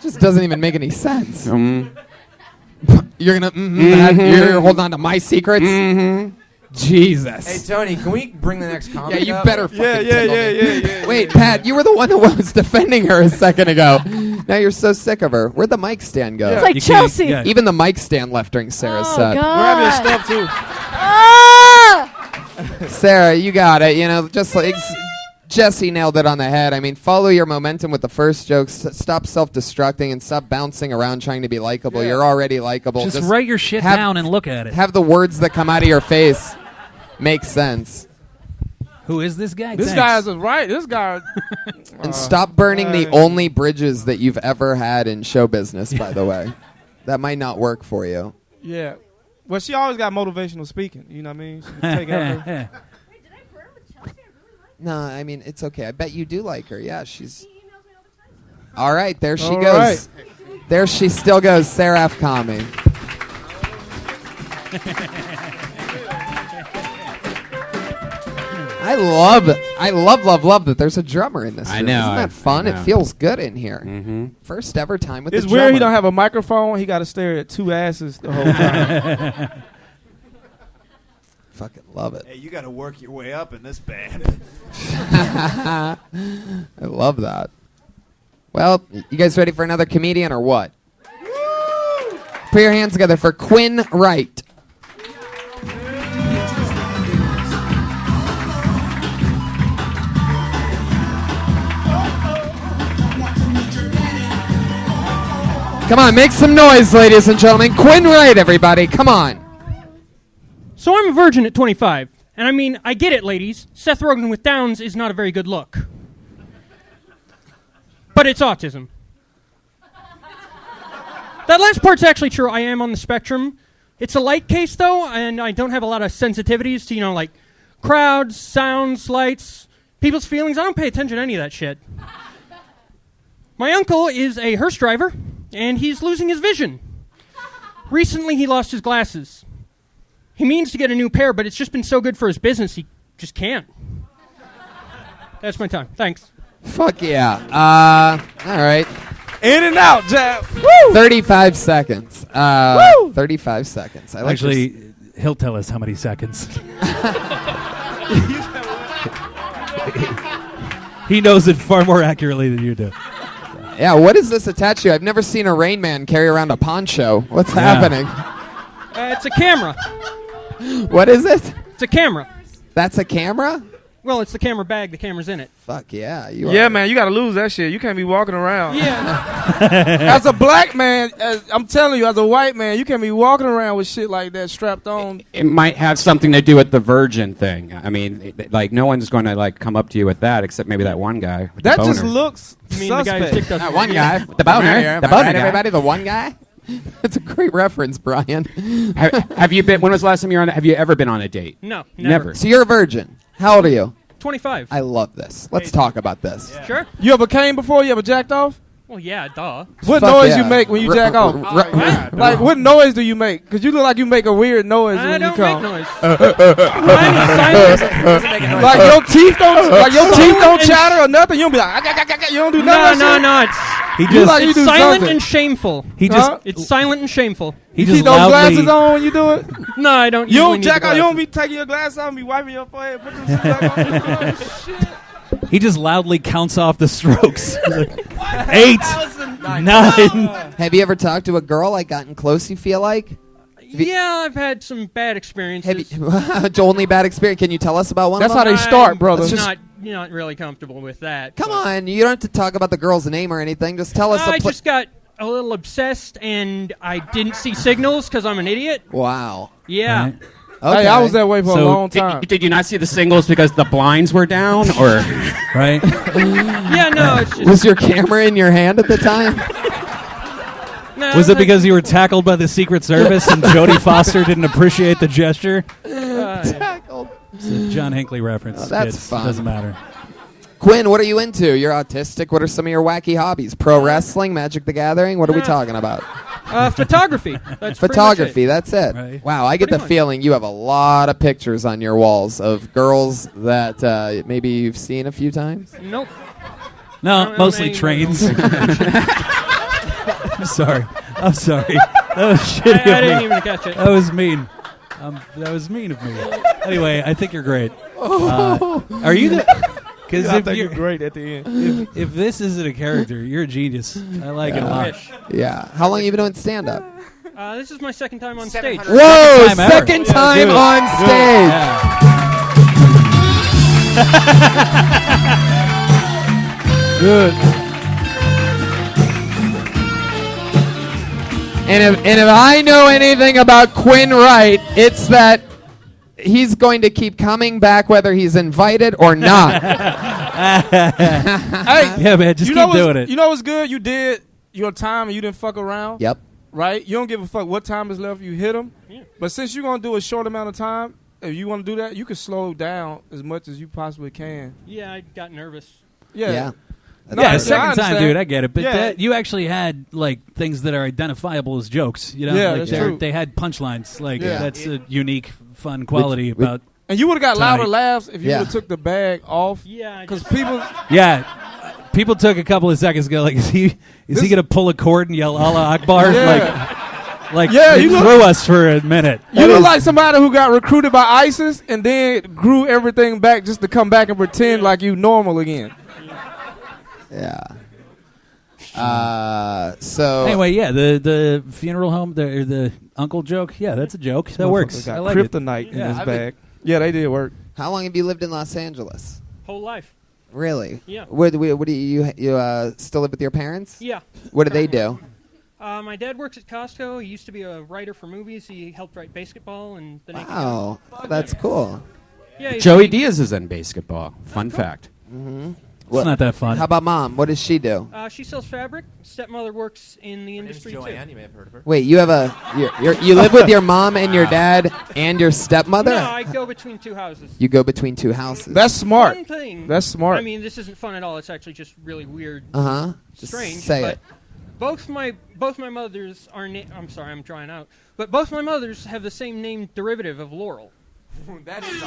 Just doesn't even make any sense. You're gonna you're holding on to my secrets. Jesus. Hey Tony, can we bring the next yeah, comic you up? better. Fucking tickle me. yeah. Wait, Pat, you were the one that was defending her a second ago. Now you're so sick of her. Where'd the mic stand go? It's like You can't- Chelsea. yeah. Even the mic stand left during Sarah's Oh, set. God. We're having stuff too. Ah! Sarah, you got it. You know, just like Jesse nailed it on the head. I mean, follow your momentum with the first jokes. Stop self-destructing and stop bouncing around trying to be likable. Yeah. You're already likable. Just write your shit have- down and look at it. Have the words that come out of your face make sense. Who is this guy? This Thanks. guy is right. This guy. And stop burning the uh, only bridges that you've ever had in show business, by the way. That might not work for you. Yeah. Well, she always got motivational speaking. You know what I mean? She can take out her- No, I mean, it's okay. I bet you do like her. Yeah, she's... All right, there she All goes. right. There she still goes, Sarah F. Tomy. I love that there's a drummer in this I room. know, Isn't that fun? I It know. feels good in here. Mm-hmm. First ever time with It's the drummer. weird he don't have a microphone. He got to stare at two asses the whole time. Fucking love it. Hey, you got to work your way up in this band. I love that. Well, you guys ready for another comedian or what? Put your hands together for Quinn Wright. Come on, make some noise, ladies and gentlemen. Quinn Wright, everybody. Come on. So I'm a virgin at 25. And I mean, I get it, ladies. Seth Rogen with Downs is not a very good look. But it's autism. That last part's actually true. I am on the spectrum. It's a light case, though, and I don't have a lot of sensitivities to, like crowds, sounds, lights, people's feelings. I don't pay attention to any of that shit. My uncle is a hearse driver, and he's losing his vision. Recently, he lost his glasses. He means to get a new pair, but it's just been so good for his business, he just can't. That's my time. Thanks. Fuck yeah. All right. In and out, Jab. 35 seconds. 35 seconds. I like Actually, he'll tell us how many seconds. He knows it far more accurately than you do. Yeah, what is this attached to? I've never seen a Rain Man carry around a poncho. What's happening? It's a camera. What is it? It's a camera. That's a camera? Well, it's the camera bag. The camera's in it. Fuck yeah. Yeah, man, you got to lose that shit. You can't be walking around. Yeah. As a black man, I'm telling you, as a white man, you can't be walking around with shit like that strapped on. It might have something to do with the virgin thing. I mean, like, no one's going to, like, come up to you with that except maybe that one guy with That the just boner. looks I mean, the guy who suspect. stick doesn't That one guy. The boner. The boner boner, guy. everybody. The one guy. That's a great reference, Brian. Have you been? When was the last time you were on? Have you ever been on a date? No, Never. So you're a virgin. How old are you? 25. I love this. Let's talk about this. Yeah. Sure. You ever came before? You ever jacked off? Well, yeah, duh. What Fuck noise yeah. you make when you jack off? Like, what noise do you make? Because you look like you make a weird noise I when you don't come. make noise. I'm silent. Like your teeth don't chatter or nothing. You don't be like, you don't do nothing. No. You It's do silent something. and shameful. It's silent and shameful. You keep those glasses on when you do it? No, I don't. You usually don't need jack the off. You don't glasses. be taking your glasses off and be wiping your forehead. Put them shit back on. Shit. He just loudly counts off the strokes. 8, 9. Have you ever talked to a girl, like gotten close, you feel like? Yeah, I've had some bad experiences. Only bad experience. Can you tell us about one That's of them? how they start, brother. I'm not really comfortable with that. Come on, you don't have to talk about the girl's name or anything. Just tell us. I just got a little obsessed, and I didn't see signals because I'm an idiot. Wow. Yeah. Right. Okay. Hey, I was that way for a long time. Did you not see the singles because the blinds were down, or? Right? Yeah, no, it's just... Was your camera in your hand at the time? No, Was it because you were tackled by the Secret Service and Jodie Foster didn't appreciate the gesture? Tackled. It's a John Hinckley reference. Oh, that's kids. fun. Doesn't matter. Quinn, what are you into? You're autistic. What are some of your wacky hobbies? Pro wrestling, Magic the Gathering? What are we talking about? Photography. That's Photography, that's it. Right. Wow, I get the feeling you have a lot of pictures on your walls of girls that maybe you've seen a few times. Nope. No, mostly trains. I'm sorry. That was shitty. I didn't even catch it. That was mean. That was mean of me. Anyway, I think you're great. Are you the... Because I if think you're you're great at the end. if this isn't a character, you're a genius. I like it a lot. Yeah. How long have you been doing stand-up? This is my second time on stage. Whoa! time ever. Second time on stage. Good. And if I know anything about Quinn Wright, it's that he's going to keep coming back whether he's invited or not. Hey, Yeah, man, just keep doing it. You know what's good? You did your time and you didn't fuck around. Yep. Right? You don't give a fuck what time is left. You hit them. Yeah. But since you're going to do a short amount of time, if you want to do that, you can slow down as much as you possibly can. Yeah, I got nervous. Yeah. That's Yeah, right. second time, understand. dude. I get it, but Yeah. that, you actually had like things that are identifiable as jokes. You know, Yeah, like that's they're- true. they had punchlines. Like Yeah. that's a unique, fun quality about. And you would have got Tonight. louder laughs if you Yeah. would have took the bag off. Yeah, Because people... Yeah, people took a couple of seconds to go like, is he gonna pull a cord and yell Allah Akbar? Like Yeah, it you look- threw us for a minute. You look like somebody who got recruited by ISIS and then grew everything back just to come back and pretend like you normal again. Yeah. So Anyway, yeah, the funeral home, the uncle joke. Yeah, that's a joke. That works. Got I like it. kryptonite in Yeah, his I bag. Yeah, they did work. how long have you lived in Los Angeles? Whole life. Really? Yeah. What do you still live with your parents? Yeah. What do they do? My dad works at Costco. He used to be a writer for movies. He helped write Basketball and The Naked Wow, that's cool. Yeah, he's Joey pretty- Diaz is in basketball. Fun fact. It's not that fun. How about Mom? What does she do? She sells fabric. Stepmother works in the Her name's industry Joanne. too. You may have heard of her. Wait, you have you live with your mom and your dad and your stepmother? No, I go between two houses. You go between two houses. That's smart. Fun thing. That's smart. I mean, this isn't fun at all. It's actually just really weird, Uh-huh. Just strange. say but it. Both my mothers are. I'm sorry, I'm drying out. But both my mothers have the same name derivative of Laurel. That is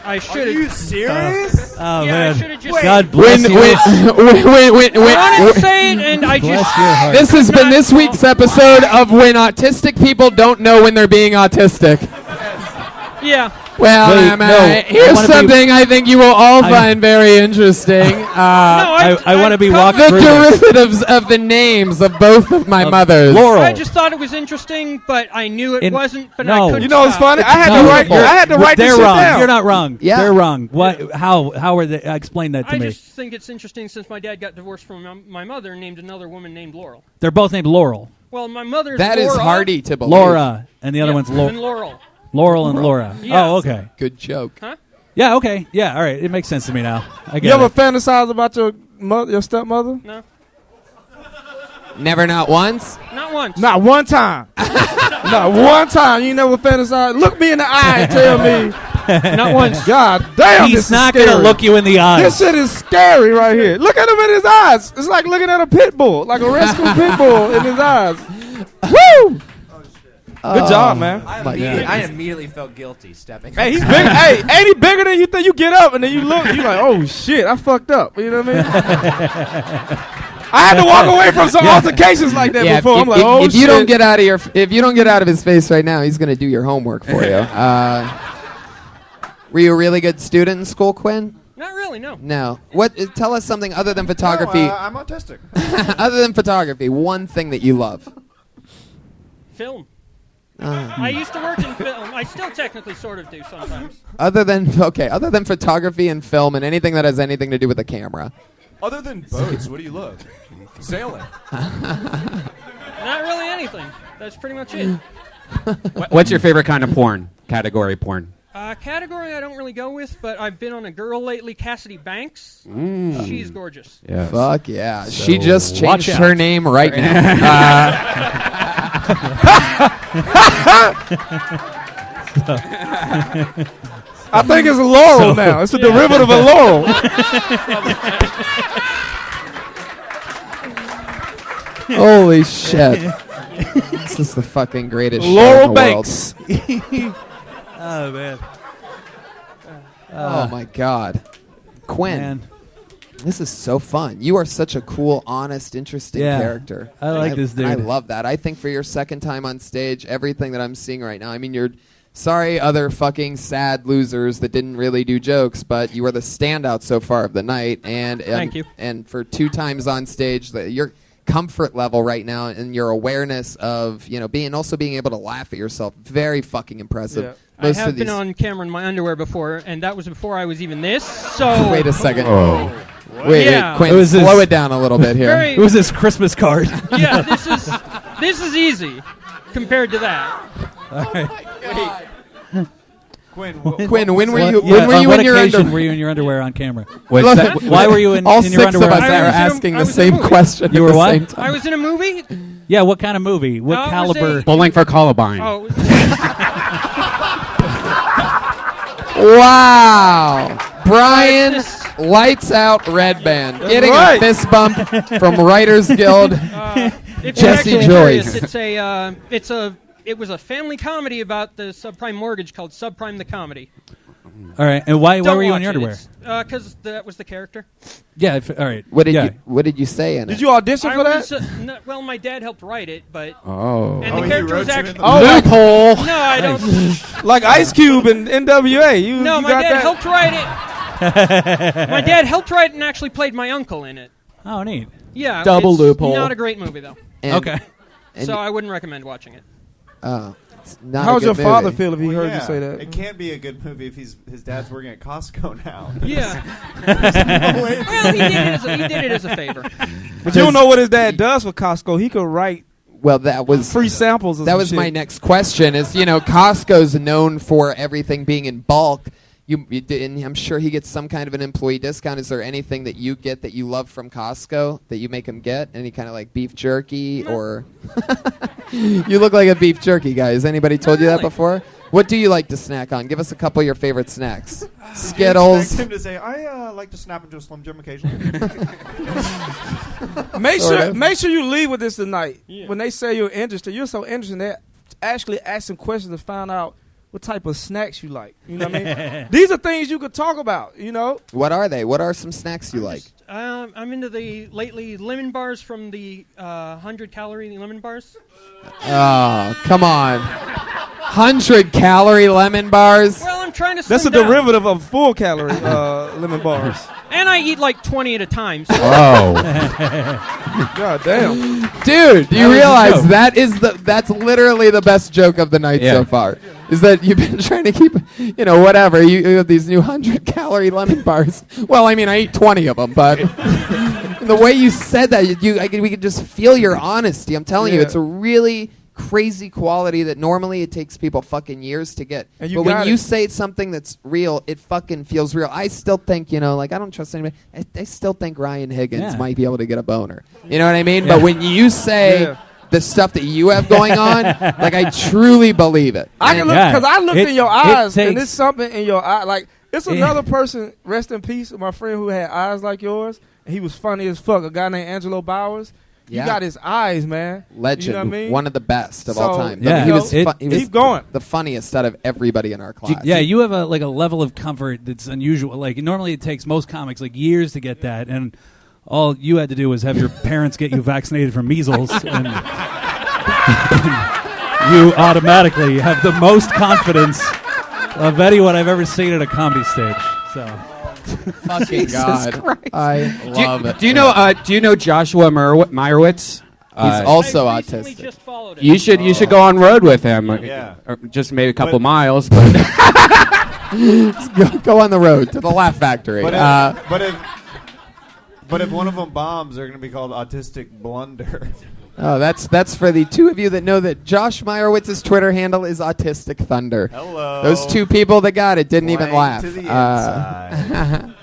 I should have. Are you serious? Oh, Yeah, I man. should have just. God bless you. Wait. I wanted to say it, and I Bless just. your heart. This has been this week's episode of When Autistic People Don't Know When They're Being Autistic. Yeah. Well, Wait, no, I here's wanna be- something I think you will all find very interesting. No, I want to be walked The through this. derivatives of the names of both of my mothers. Laurel. I just thought it was interesting, but I knew it wasn't. But no. I couldn't. You know what's stop. funny? I had No, to write. I had to write this They're shit wrong. down. You're not wrong. Yeah. They're wrong. What? How are they? Explain that to I me. just think it's interesting since my dad got divorced from my mother and named another woman named Laurel. They're both named Laurel. Well, my mother's That is Laura, hardy to believe. Laura, and the other one's and Laurel. Laurel. Laurel and Laura. Yeah. Oh, okay. Good joke. Huh? Yeah, okay. Yeah, all right. It makes sense to me now. I You get ever it. fantasize about your stepmother? No, Never, not once. not once. Not one time. Not one time. You never fantasize. Look me in the eye and tell me. Not once. God damn, this He's is not scary. going to look you in the eyes. This shit is scary right here. Look at him in his eyes. It's like looking at a pit bull, like a rescue pit bull in his eyes. Woo! Good job, man. I immediately felt guilty stepping. Hey, he's big. Hey, ain't he bigger than you think? You get up and then you look. You like, oh shit, I fucked up. You know what I mean? I had to walk away from some altercations like that before. I'm like, oh if shit. you don't get out of if you don't get out of his face right now, he's gonna do your homework for you. Were you a really good student in school, Quinn? Not really. No. No. What? Tell us something other than photography. No, I'm autistic. Other than photography, one thing that you love. Film. I used to work in film. I still technically sort of do sometimes. Other than photography and film and anything that has anything to do with the camera. Other than boats, what do you love? Sailing. Not really anything. That's pretty much it. What's your favorite kind of porn? Category porn. Category I don't really go with, but I've been on a girl lately, Cassidy Banks. She's gorgeous. Yes. Fuck yeah. So She just watch changed out. her name right now. I think it's a laurel now. It's a derivative of laurel. Holy shit. This is the fucking greatest Laurel show in the Banks. Oh, man. Oh my god. Quinn. Man. This is so fun. You are such a cool, honest, interesting Yeah. character. I like this dude. I love that. I think for your second time on stage, everything that I'm seeing right now, I mean, you're sorry other fucking sad losers that didn't really do jokes, but you were the standout so far of the night. And Thank you. And for 2 times on stage, your comfort level right now and your awareness of, being able to laugh at yourself, very fucking impressive. Yeah. I Most have of been these- on camera in my underwear before, and that was before I was even this. So Wait a second. Oh. Wait, Yeah. Quinn, It was slow this- it down a little bit here. Very- It was his Christmas card. yeah, this is easy compared to that. All right. Quinn, Quinn, when were What- you? yeah, When were on you what in your occasion underwear? were you in your underwear on camera? Was Look, that, Why were you in all your 6 underwear? of us I are was in a- asking I the was in a same movie. question You at were the what? same time. I was in a movie. Yeah, what kind of movie? What No, it was caliber? a- Bowling for Columbine. Oh, Wow. Brian, This- lights out red band. That's Getting right. a fist bump from Writers Guild. if Jesse you're actually Joyce. curious, it was a family comedy about the subprime mortgage called Subprime the Comedy. All right, and why Don't were you watch in your it. underwear? Because that was the character. Yeah, all right. What did yeah. What did you say in it? Did you audition for that? Well, my dad helped write it, but Oh. and the character was actually. Loophole. No, I don't. Like Ice Cube and NWA. No, you my got dad that? helped write it. My dad helped write it and actually played my uncle in it. Oh, neat. Yeah, Double it's loophole. Not a great movie though, And- Okay. and so I wouldn't recommend watching it. Oh. It's not How a would good your father movie. feel if he Well, heard yeah, you say that? It can't be a good movie if his dad's working at Costco now. Yeah. Well, he did it as a favor. But you don't know what his dad does for Costco. He could write Well, that was free samples. Of that some was shit. my next question. Is Costco's known for everything being in bulk. And I'm sure he gets some kind of an employee discount. Is there anything that you get that you love from Costco that you make him get? Any kind of like beef jerky or? You look like a beef jerky guy. Has anybody told you that before? What do you like to snack on? Give us a couple of your favorite snacks. Skittles. Expect him to say, I like to snap into a Slim Jim occasionally. Make sure you leave with this tonight. Yeah. When they say you're interested, you're so interested. They actually asking questions to find out what type of snacks you like. You know what I mean? These are things you could talk about. What are they? What are some snacks you like? I'm into the lately lemon bars from the 100-calorie lemon bars. Oh, come on. 100-calorie lemon bars? Well, I'm trying to That's a slim down. derivative of full-calorie lemon bars. And I eat like 20 at a time. So. Oh. God damn. Dude, do you realize that's literally the best joke of the night so far? Is that you've been trying to keep, whatever. You have these new 100-calorie lemon bars. Well, I mean, I eat 20 of them, but the way you said that, we could just feel your honesty. I'm telling you, it's a really crazy quality that normally it takes people fucking years to get. But when you say something that's real, it fucking feels real. I still think, I don't trust anybody. I still think Ryan Higgins might be able to get a boner. You know what I mean? But when you say the stuff that you have going on, like I truly believe it. I can look because I looked in your eyes, and there's something in your eye. Like it's another person. Rest in peace, my friend who had eyes like yours. And he was funny as fuck. A guy named Angelo Bowers. You got his eyes, man. Legend, you know what I mean? One of the best of all time. Yeah. He was keep going. The funniest out of everybody in our class. Yeah, you have a level of comfort that's unusual. Like normally it takes most comics like years to get that, and all you had to do was have your parents get you vaccinated for measles, and you automatically have the most confidence of anyone I've ever seen at a comedy stage. So. Fucking God, I love it. Do you know Joshua Meyerowitz? He's also I autistic. just followed him. You should go on road with him. Yeah. Or just maybe a couple miles, but go on the road to the Laugh Factory. But if one of them bombs, they're going to be called Autistic Blunder. Oh, that's for the two of you that know that Josh Meyerowitz's Twitter handle is Autistic Thunder. Hello. Those two people that got it didn't even laugh. To the inside.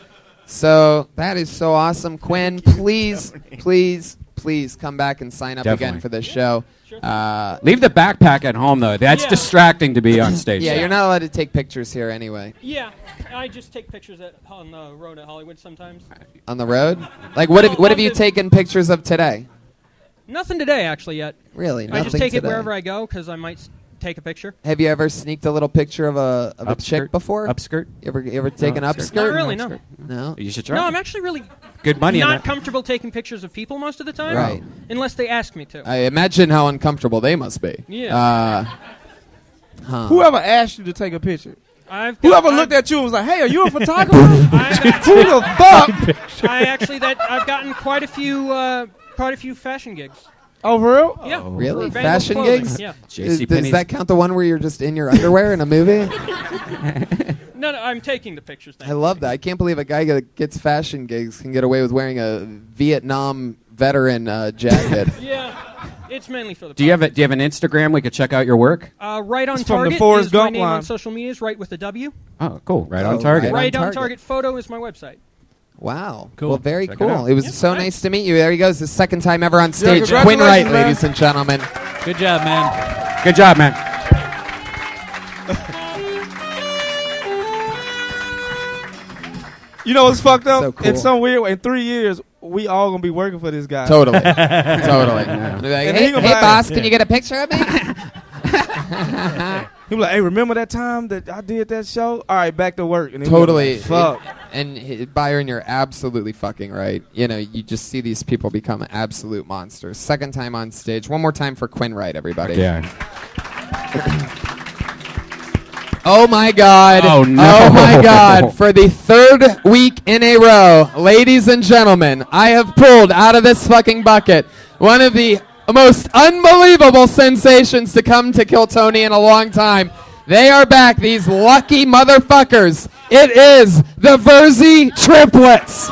So that is so awesome. Quinn, please come back and sign up again for this show. Leave the backpack at home, though. That's distracting to be on stage. Yeah, you're not allowed to take pictures here anyway. Yeah, I just take pictures on the road at Hollywood sometimes. On the road? Like, what have you taken pictures of today? Nothing today, actually, yet. Really? I just Nothing take it today? wherever I go because I might take a picture. Have you ever sneaked a little picture of a chick before? Upskirt? You ever taken upskirt? Not really, no. No? You should try. No, I'm actually really good money. not comfortable taking pictures of people most of the time. Right. Unless they ask me to. I imagine how uncomfortable they must be. Yeah. Whoever asked you to take a picture? Whoever looked at you and was like, "Hey, are you a photographer?" Who the fuck? I've gotten quite a few fashion gigs. Oh, for real? Yeah. Really? For Vandal Fashion clothing, gigs? Yeah. Does that count the one where you're just in your underwear in a movie? No, I'm taking the pictures. I love that. I can't believe a guy that gets fashion gigs can get away with wearing a Vietnam veteran jacket. Yeah, it's mainly for the. Do you have an Instagram we could check out your work? Right on It's from the Target Forrest is my Gump name line. on social media. Is right with the W. Oh, cool. Right on target. Right on Target photo is my website. Wow. Cool. Well, very Check it cool. out. It was so nice to meet you. There he goes. The second time ever on stage. Yeah, Quinn Wright, congratulations, ladies and gentlemen. Good job, man. Good job, man. You know what's fucked up? So cool. In some weird way, in 3 years, we all gonna be working for this guy. Totally. Totally. Like, And hey, he gonna be like- boss, can you get a picture of me? He be like, "Hey, remember that time that I did that show? All right, back to work." And then Totally. he be like, fuck. And Byron, you're absolutely fucking right. You just see these people become absolute monsters. Second time on stage. One more time for Quinn Wright, everybody. Yeah. Oh my God. Oh, no. Oh my God. For the third week in a row, ladies and gentlemen, I have pulled out of this fucking bucket one of the most unbelievable sensations to come to Kill Tony in a long time. They are back, these lucky motherfuckers. It is the Verzy Triplets.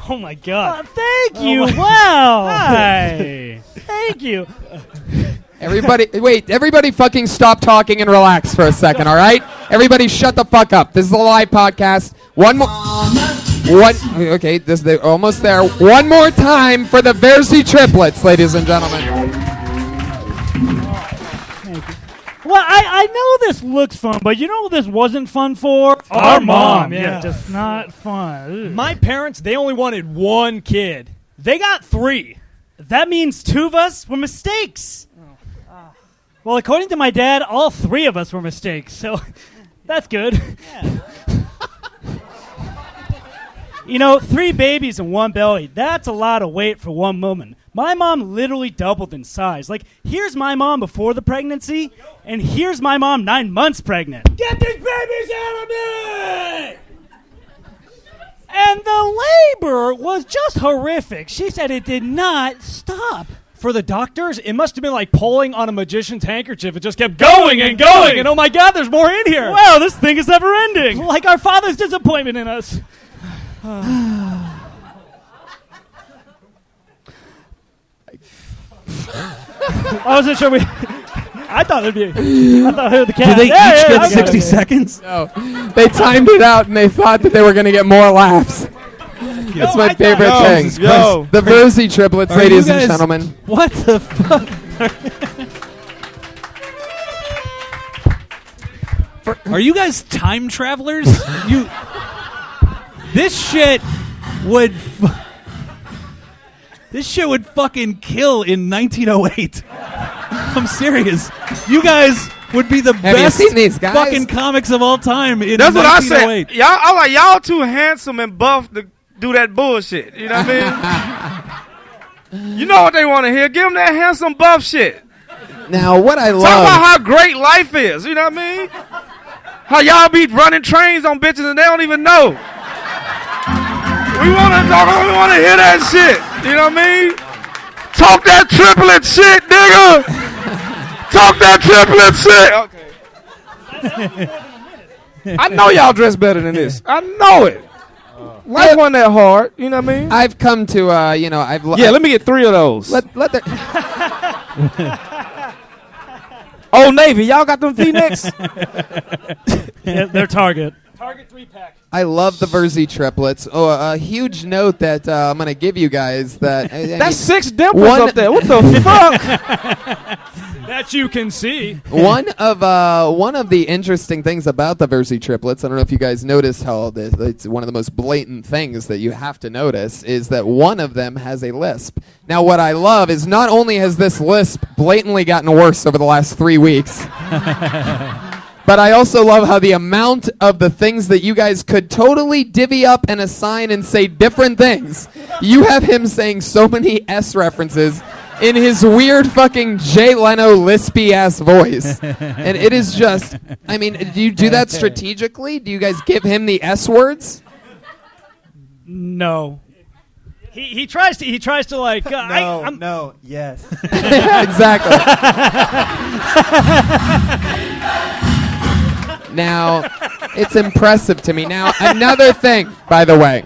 Oh my God! Thank you. Wow. Hi. Thank you. Everybody fucking stop talking and relax for a second, all right? Everybody shut the fuck up. This is a live podcast. Okay, they're almost there. One more time for the Verzy Triplets, ladies and gentlemen. Well, I know this looks fun, but you know what this wasn't fun for? Our mom. Yeah, just not fun. My parents, they only wanted one kid. They got 3. That means 2 of us were mistakes. Well, according to my dad, all 3 of us were mistakes, so that's good. Yeah. You know, 3 babies in one belly, that's a lot of weight for one woman. My mom literally doubled in size. Like, here's my mom before the pregnancy, and here's my mom 9 months pregnant. Get these babies out of me! And the labor was just horrific. She said it did not stop. For the doctors, it must have been like pulling on a magician's handkerchief. It just kept going and going, and oh my God, there's more in here. Wow, this thing is never ending. Like our father's disappointment in us. I wasn't sure I thought it'd be. I thought the cat. Did they each get 60 seconds? No. They timed it out and they thought that they were going to get more laughs. That's my favorite thing. The Verzy Triplets, ladies and gentlemen. What the fuck? Are you guys time travelers? This shit would fucking kill in 1908. I'm serious. You guys would be the best seen these guys? fucking comics of all time in That's what I 1908. said. I'm like, y'all too handsome and buff to do that bullshit. You know what I mean? You know what they want to hear. Give them that handsome buff shit. Now, what I love... Talk about how great life is. You know what I mean? How y'all be running trains on bitches and they don't even know. We want to hear that shit. You know what I mean? Talk that triplet shit, nigga. Talk that triplet shit. Okay. I know y'all dress better than this. I know it. Life wasn't that hard. You know what I mean? I've come to, let me get 3 of those. Let the... Old Navy, y'all got them V-necks? Yeah, they're Target. Target 3-pack. I love the Verzy Triplets. Oh, a huge note that I'm going to give you guys that... That's 6 dimples up there. What the fuck? That you can see. One of the interesting things about the Verzy Triplets, I don't know if you guys noticed how it's one of the most blatant things that you have to notice, is that one of them has a lisp. Now, what I love is not only has this lisp blatantly gotten worse over the last 3 weeks, but I also love how the amount of the things that you guys could totally divvy up and assign and say different things. You have him saying so many S references in his weird fucking Jay Leno lispy ass voice. And it is just, I mean, do you do that strategically? Do you guys give him the S words? No. He tries to like yes. Exactly. Now, it's impressive to me. Now, another thing, by the way,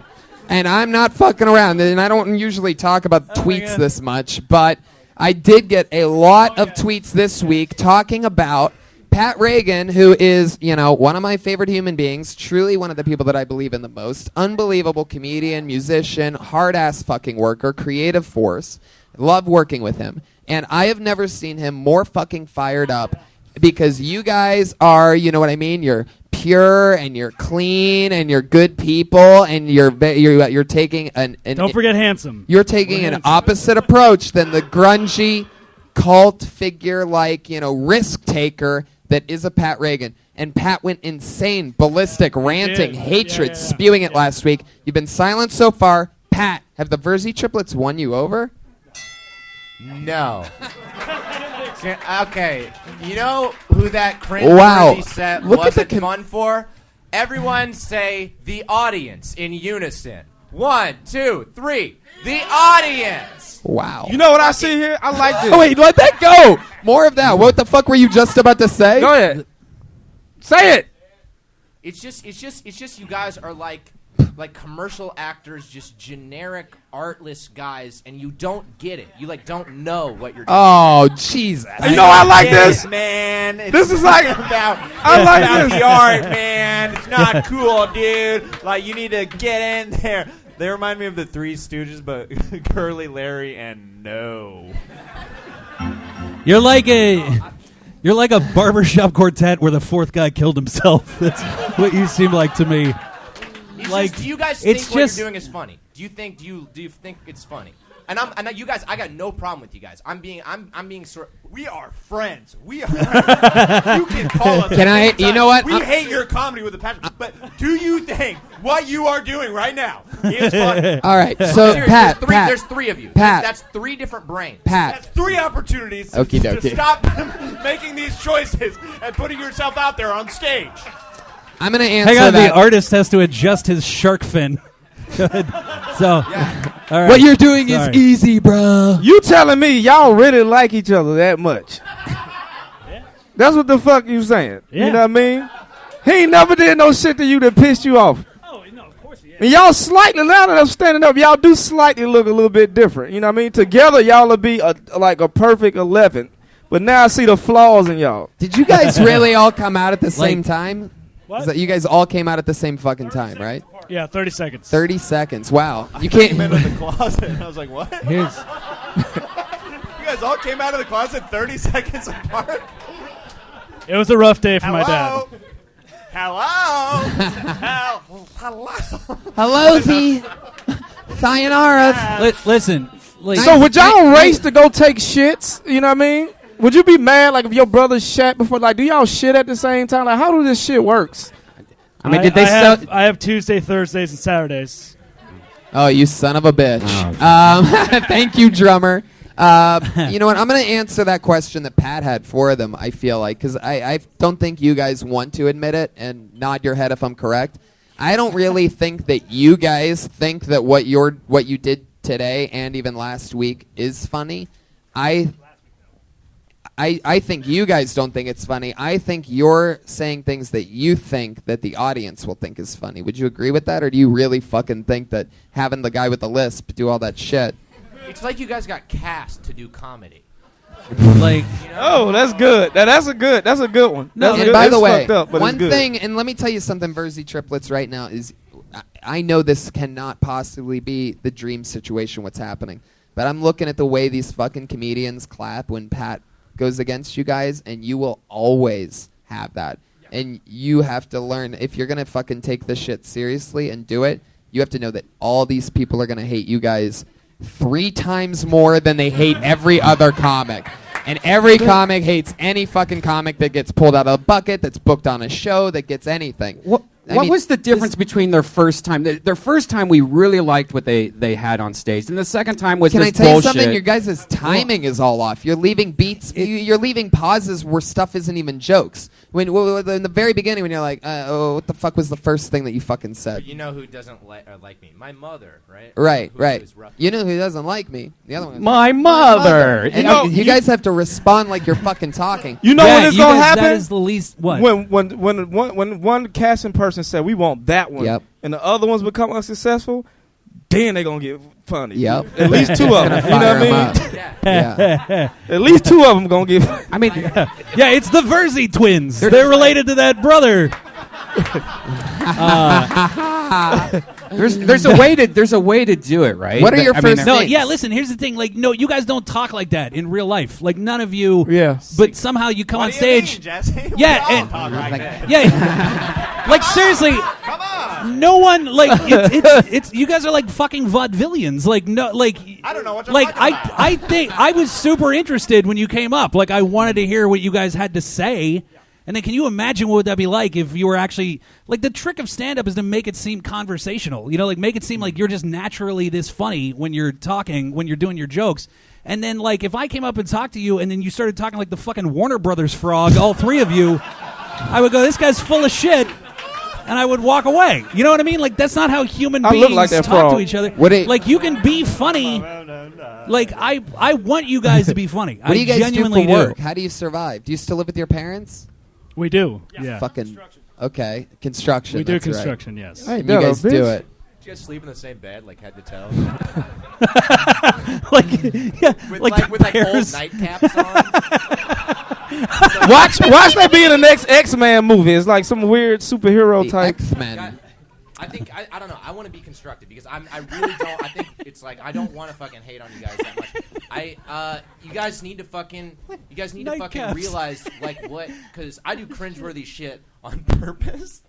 and I'm not fucking around, and I don't usually talk about tweets this much, but I did get a lot of tweets this week talking about Pat Reagan, who is, one of my favorite human beings, truly one of the people that I believe in the most, unbelievable comedian, musician, hard-ass fucking worker, creative force. Love working with him. And I have never seen him more fucking fired up because you guys are, you know what I mean? You're pure and you're clean and you're good people and you're taking an don't forget handsome. You're taking an opposite approach than the grungy cult figure like, risk taker that is a Pat Reagan. And Pat went insane, ballistic, ranting, hatred, spewing it last week. You've been silent so far. Pat, have the Verzy Triplets won you over? No. Okay, you know who that cringe set Look at wasn't fun for? Everyone say the audience in unison. 1, 2, 3. The audience. Wow. You know what I see here? I like this. Oh, wait, let that go. More of that. What the fuck were you just about to say? Go ahead. Say it. It's just you guys are like commercial actors, just generic artless guys, and you don't get it. You don't know what you're doing. Oh, Jesus. You know I like this, man. This is like about this. the art, man. It's not cool, dude. Like you need to get in there. They remind me of the Three Stooges, but Curly, Larry, and No. You're like a barbershop quartet where the fourth guy killed himself. That's what you seem like to me. Do you guys think what you're doing is funny? Do you think it's funny? And you guys, I got no problem with you guys. I'm being sort. We are friends. We are. You can call us. Can I? You know what? We hate your comedy with a passion. But do you think what you are doing right now is funny? All right. So Pat, there's three of you. Pat, that's three different brains. Pat, that's 3 opportunities Okie to dokie. stop making these choices and putting yourself out there on stage. I'm gonna answer Hang on, that. the artist has to adjust his shark fin. Good. So, all right. What you're doing is easy, bro. You telling me y'all really like each other that much? That's what the fuck you saying. Yeah. You know what I mean? He ain't never did no shit to you that pissed you off. Oh, no, of course he is. And y'all slightly, now that I'm standing up, y'all do slightly look a little bit different. You know what I mean? Together, y'all will be like a perfect 11. But now I see the flaws in y'all. Did you guys really all come out at the same time? What? Is that you guys all came out at the same fucking time, right? Yeah, 30 seconds. 30 seconds. Wow. You Came can't. out of the closet, and I was like, what? Here's, You guys all came out of the closet 30 seconds apart? It was a rough day for my dad. Hello? Hello? Hello, Z. Sayonara. listen. Like, So would y'all race to go take shits? You know what I mean? Would you be mad like if your brother shat before? Like, do y'all shit at the same time? Like, how do this shit works? I mean, did they I have Tuesday, Thursdays, and Saturdays. Oh, you son of a bitch. Thank you, drummer. You know what? I'm going to answer that question that Pat had for them, I feel like, because I don't think you guys want to admit it, and nod your head if I'm correct. I don't really think that you guys think that what you did today and even last week is funny. I think you guys don't think it's funny. I think you're saying things that you think that the audience will think is funny. Would you agree with that, or do you really fucking think that having the guy with the lisp do all that shit? It's like you guys got cast to do comedy. like, Oh, that's good. That's a good one. No, That's and good. by It's the way, fucked up, but one it's good. thing, and let me tell you something, Verzy Triplets, right now, is I know this cannot possibly be the dream situation, what's happening, but I'm looking at the way these fucking comedians clap when Pat goes against you guys, and you will always have that. And you have to learn, if you're going to fucking take this shit seriously and do it, you have to know that all these people are going to hate you guys 3 times more than they hate every other comic. And every comic hates any fucking comic that gets pulled out of a bucket, that's booked on a show, that gets anything. What was the difference between their first time? Their first time, we really liked what they had on stage, and the second time was Can this I tell bullshit. you something? Your guys' timing is all off. You're leaving beats. You're leaving pauses where stuff isn't even jokes. When in the very beginning, when you're like, "Oh, what the fuck was the first thing that you fucking said?" You know who doesn't like me? My mother, right? Right, Who right. is rough. You know who doesn't like me? The other one. My mother. And you guys have to respond like you're fucking talking. You know when it's you gonna guys- happen? That is the least. What? When one casting person said we want that one, Yep. and the other ones become unsuccessful, then they gonna get funny. Yep. At least 2 of them. You know what I mean? Yeah. At least 2 of them gonna get. I mean, Yeah, it's the Verzy twins. They're related to that brother. there's a way to do it, right? What are your I mean, first No, names? yeah, listen, here's the thing. Like, no, you guys don't talk like that in real life. Like, none of you. Yeah. But somehow you come What on do stage. you mean, Jesse? Yeah, We all and- talk like that. Yeah. Like, seriously. Come on. No one, like, it's you guys are like fucking vaudevillians. Like, no, like. I don't know what you're Like, talking about. I think I was super interested when you came up. Like, I wanted to hear what you guys had to say. And then can you imagine what would that be like if you were actually like the trick of stand-up is to make it seem conversational. You know, like make it seem like you're just naturally this funny when you're talking, when you're doing your jokes. And then like if I came up and talked to you and then you started talking like the fucking Warner Brothers frog, all three of you, I would go, this guy's full of shit. And I would walk away. You know what I mean? Like that's not how human beings like that talk frog. to each other. Like you can be funny. Like I want you guys to be funny. What do you guys do for genuinely work? How do you survive? Do you still live with your parents? We do. Yeah. Fucking okay. Construction. We do that's construction. Right. Yes. Hey, you guys do it. Did you guys sleep in the same bed, like head to toe? like with like old nightcaps on. Watch that be in the next X-Men movie. It's like some weird superhero type. X-Men. I think I don't know. I want to be constructive because I really don't. I think it's like I don't want to fucking hate on you guys that much. You guys need to fucking realize like what, because I do cringeworthy shit on purpose,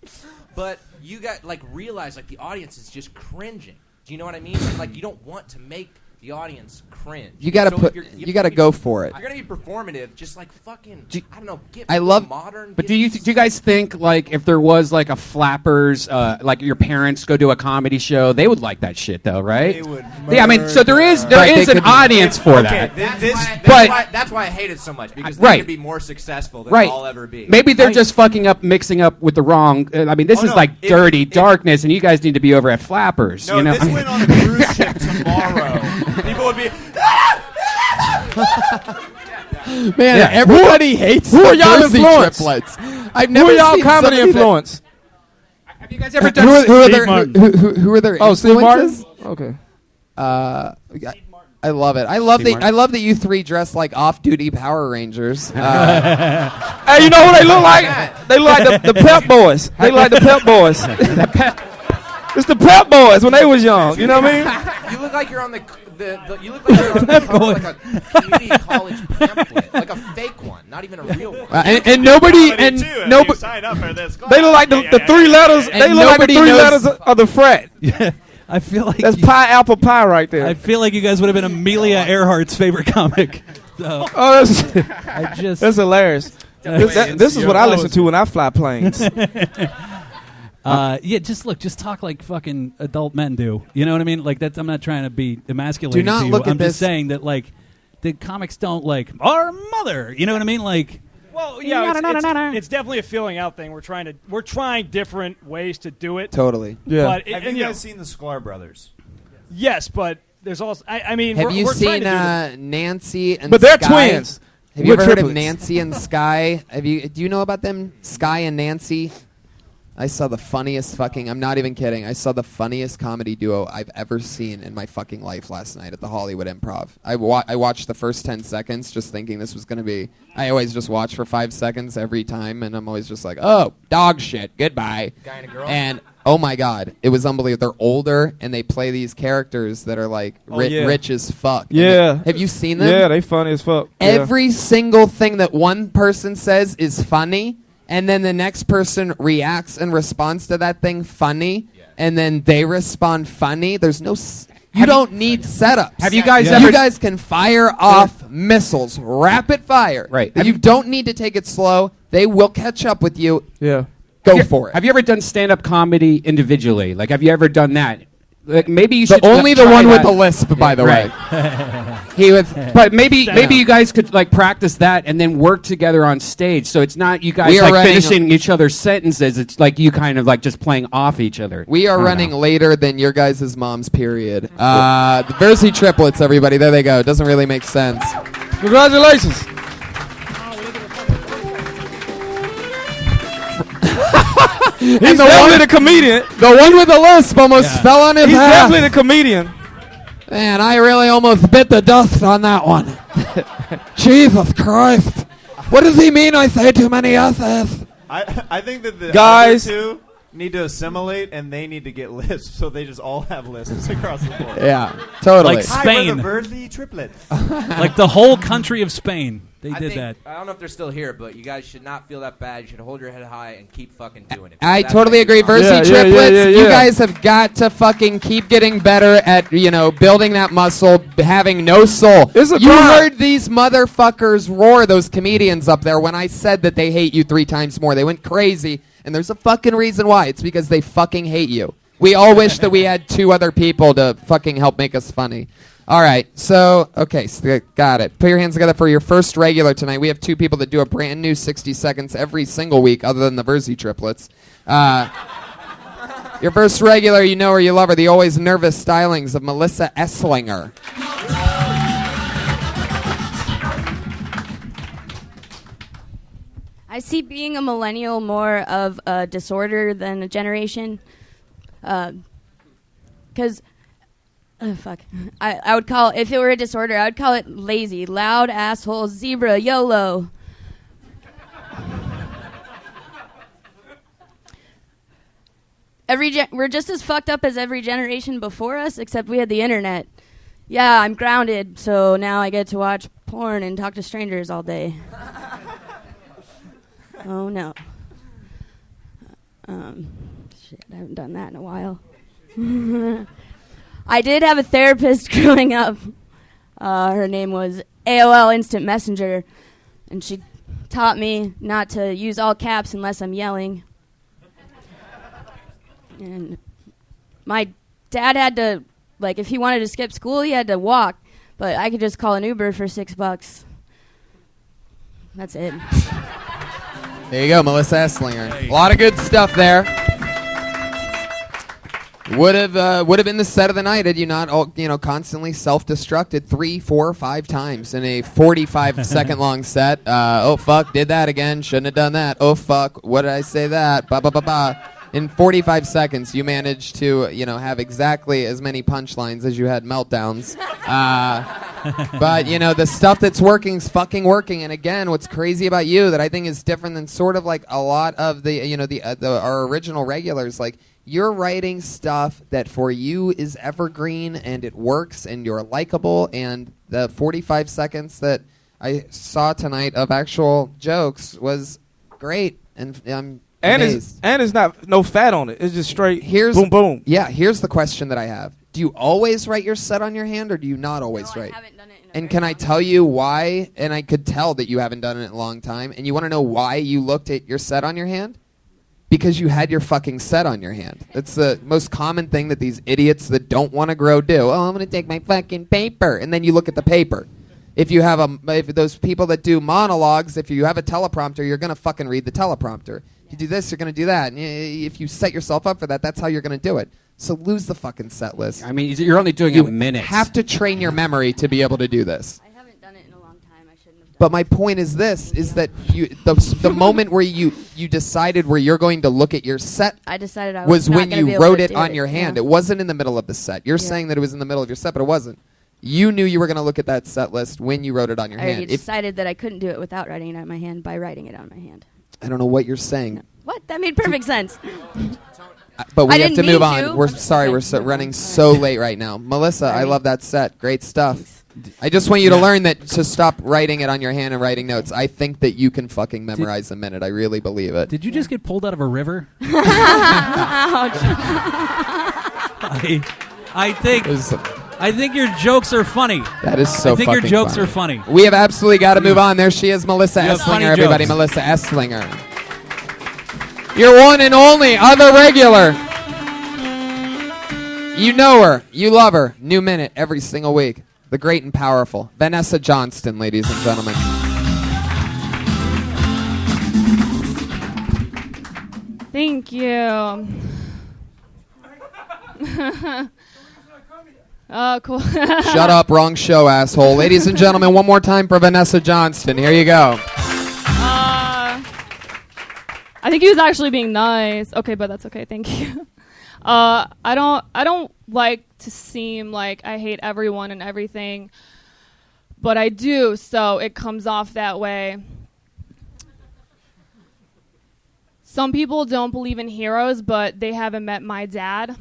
but you got like realize like the audience is just cringing. Do you know what I mean? And, like you don't want to make the audience cringe. You gotta you gotta go for it. You're gonna be performative, just like fucking. I don't know. I love modern. But do you guys think like if there was like a Flappers, like your parents go to a comedy show, they would like that shit though, right? They would. Yeah, I mean, so there is an could- audience for that. That's why I hate it so much because they Right. could be more successful than Right. I'll ever be. Maybe they're just mixing up with the wrong. I mean, this is like dirty darkness, and you guys need to be over at Flappers. No, you know? this went on a cruise ship tomorrow. People would be. Man, everybody hates Who are the y'all Verzy influence? Triplets. I've Who never are y'all seen comedy somebody that- influence? Have you guys ever done? Who are their Oh, Steve Martin. influences? Okay. I love it. I love that you three dress like off-duty Power Rangers. Hey, you know who they look like? They look like the Pep Boys. They look like the Pep Boys. It's the Pep Boys when they was young. You know what I mean? You look like you're on you look like you're on the cover of like a community college pamphlet, like a fake one, not even a real one. And nobody sign up for this class. They look like the three letters. And They look like the nobody three knows- letters of the frat. I feel like That's pie, apple pie right there. I feel like you guys would have been Amelia Earhart's favorite comic. So Oh, that's hilarious. This is what I listen to when I fly planes. yeah, just talk like fucking adult men do. You know what I mean? Like that's. I'm not trying to be emasculating. Do not to you. look at I'm this- just saying that like the comics don't like our mother. You know what I mean? Like. Well, yeah, it's definitely a filling out thing. We're trying different ways to do it. Totally. Yeah. But Have you guys seen the Sklar Brothers? Yes, but there's also. I mean, Have we're you trying seen to do Nancy and But they're Sky? twins. Have you We're ever heard of triplets. Nancy and Sky? Do you know about them? Sky and Nancy? I saw the funniest fucking. I'm not even kidding. I saw the funniest comedy duo I've ever seen in my fucking life last night at the Hollywood Improv. I watched the first 10 seconds just thinking this was going to be. I always just watch for 5 seconds every time, and I'm always just like, oh, dog shit, goodbye. Guy and a girl. And oh my god, it was unbelievable. They're older and they play these characters that are like yeah. rich as fuck. And Yeah. have you seen them? Yeah, they funny as fuck. Yeah. Every single thing that one person says is funny, and then the next person reacts and responds to that thing funny, and then they respond funny. There's no. You don't need setups. Have you guys You guys can fire off missiles, rapid fire. Right. You don't need to take it slow. They will catch up with you. Yeah. Go for it. Have you ever done stand-up comedy individually? Like, have you ever done that? Like, maybe you The should. only the try one with that. the lisp, by the way. He was, but maybe you guys could like practice that and then work together on stage. So it's not you guys We are like running- finishing each other's sentences. It's like you kind of like just playing off each other. We are I don't running know. later than your guys' mom's period. The Verzy Triplets, everybody. There they go. It doesn't really make sense. Congratulations. He's definitely the comedian. The one with the lisp almost fell on his He's ass. definitely the comedian. Man, I really almost bit the dust on that one. Jesus Christ. What does he mean I say too many S's? I think that the Guys, other two need to assimilate, and they need to get lisps, so they just all have lisps across the board. Yeah, totally. Like Hi, Spain. we're the Verzy Triplets. Like the whole country of Spain. They did that. I don't know if they're still here, but you guys should not feel that bad. You should hold your head high and keep fucking doing it. I That's totally what agree. you're Verzy talking about. Triplets, you guys have got to fucking keep getting better at, building that muscle, having no soul. You heard these motherfuckers roar, those comedians up there, when I said that they hate you 3 times more. They went crazy, and there's a fucking reason why. It's because they fucking hate you. We all wish that we had 2 other people to fucking help make us funny. All right, so got it. Put your hands together for your first regular tonight. We have 2 people that do a brand new 60 seconds every single week, other than the Verzy Triplets. Your first regular, you know her, you love her, the always nervous stylings of Melissa Esslinger. I see being a millennial more of a disorder than a generation. Because... Oh, fuck. I would call, if it were a disorder, I would call it lazy, loud, asshole, zebra, YOLO. We're just as fucked up as every generation before us, except we had the internet. Yeah, I'm grounded, so now I get to watch porn and talk to strangers all day. Oh, no. Shit, I haven't done that in a while. I did have a therapist growing up. Her name was AOL Instant Messenger, and she taught me not to use all caps unless I'm yelling. And my dad had to, if he wanted to skip school, he had to walk, but I could just call an Uber for $6. That's it. There you go, Melissa Esslinger. A lot of good stuff there. Would have been the set of the night had you not constantly self-destructed 3, 4, 5 times in a 45-second long set. Oh fuck, did that again. Shouldn't have done that. Oh fuck, what did I say that? Ba ba ba ba. In 45 seconds, you managed to have exactly as many punchlines as you had meltdowns. But the stuff that's working is fucking working. And again, what's crazy about you that I think is different than sort of like a lot of the our original regulars, you're writing stuff that for you is evergreen and it works and you're likable, and the 45 seconds that I saw tonight of actual jokes was great, and I'm amazed. It's not no fat on it. It's just straight boom boom. Yeah, here's the question that I have. Do you always write your set on your hand, or do you not always write? I haven't done it in a And can I tell you why? And I could tell that you haven't done it in a long time. And you want to know why you looked at your set on your hand? Because you had your fucking set on your hand. That's the most common thing that these idiots that don't want to grow do. Oh, I'm going to take my fucking paper. And then you look at the paper. If you have if those people that do monologues, if you have a teleprompter, you're going to fucking read the teleprompter. If you do this, you're going to do that. And if you set yourself up for that, that's how you're going to do it. So lose the fucking set list. I mean, you're only doing it minutes. You have to train your memory to be able to do this. I haven't done it in a long time. I shouldn't have done But my point is this, is that the moment where you decided where you're going to look at your set I decided I was was not when gonna be you able wrote to it do on it, your hand. yeah. It wasn't in the middle of the set. You're saying that it was in the middle of your set, but it wasn't. You knew you were going to look at that set list when you wrote it on your I already hand. decided that I couldn't do it without writing it on my hand by writing it on my hand. I don't know what you're saying. What? That made perfect sense. But we I have didn't to move mean on. to. We're sorry. We're running so late right now. Melissa, I love that set. Great stuff. I just want you to learn that to stop writing it on your hand and writing notes. I think that you can fucking memorize a minute. I really believe it. Did you just get pulled out of a river? Ouch. I think your jokes are funny. That is so I think fucking your jokes funny. are funny. We have absolutely got to move on. There she is, Melissa You have funny Esslinger, everybody. jokes. Melissa Esslinger. Your one and only other regular. You know her. You love her. New minute every single week. The great and powerful Vanessa Johnston, ladies and gentlemen. Thank you. Oh, cool. Shut up, wrong show, asshole. Ladies and gentlemen, one more time for Vanessa Johnston. Here you go. I think he was actually being nice. Okay, but that's okay. Thank you. I don't like to seem like I hate everyone and everything, but I do, so it comes off that way. Some people don't believe in heroes, but they haven't met my dad.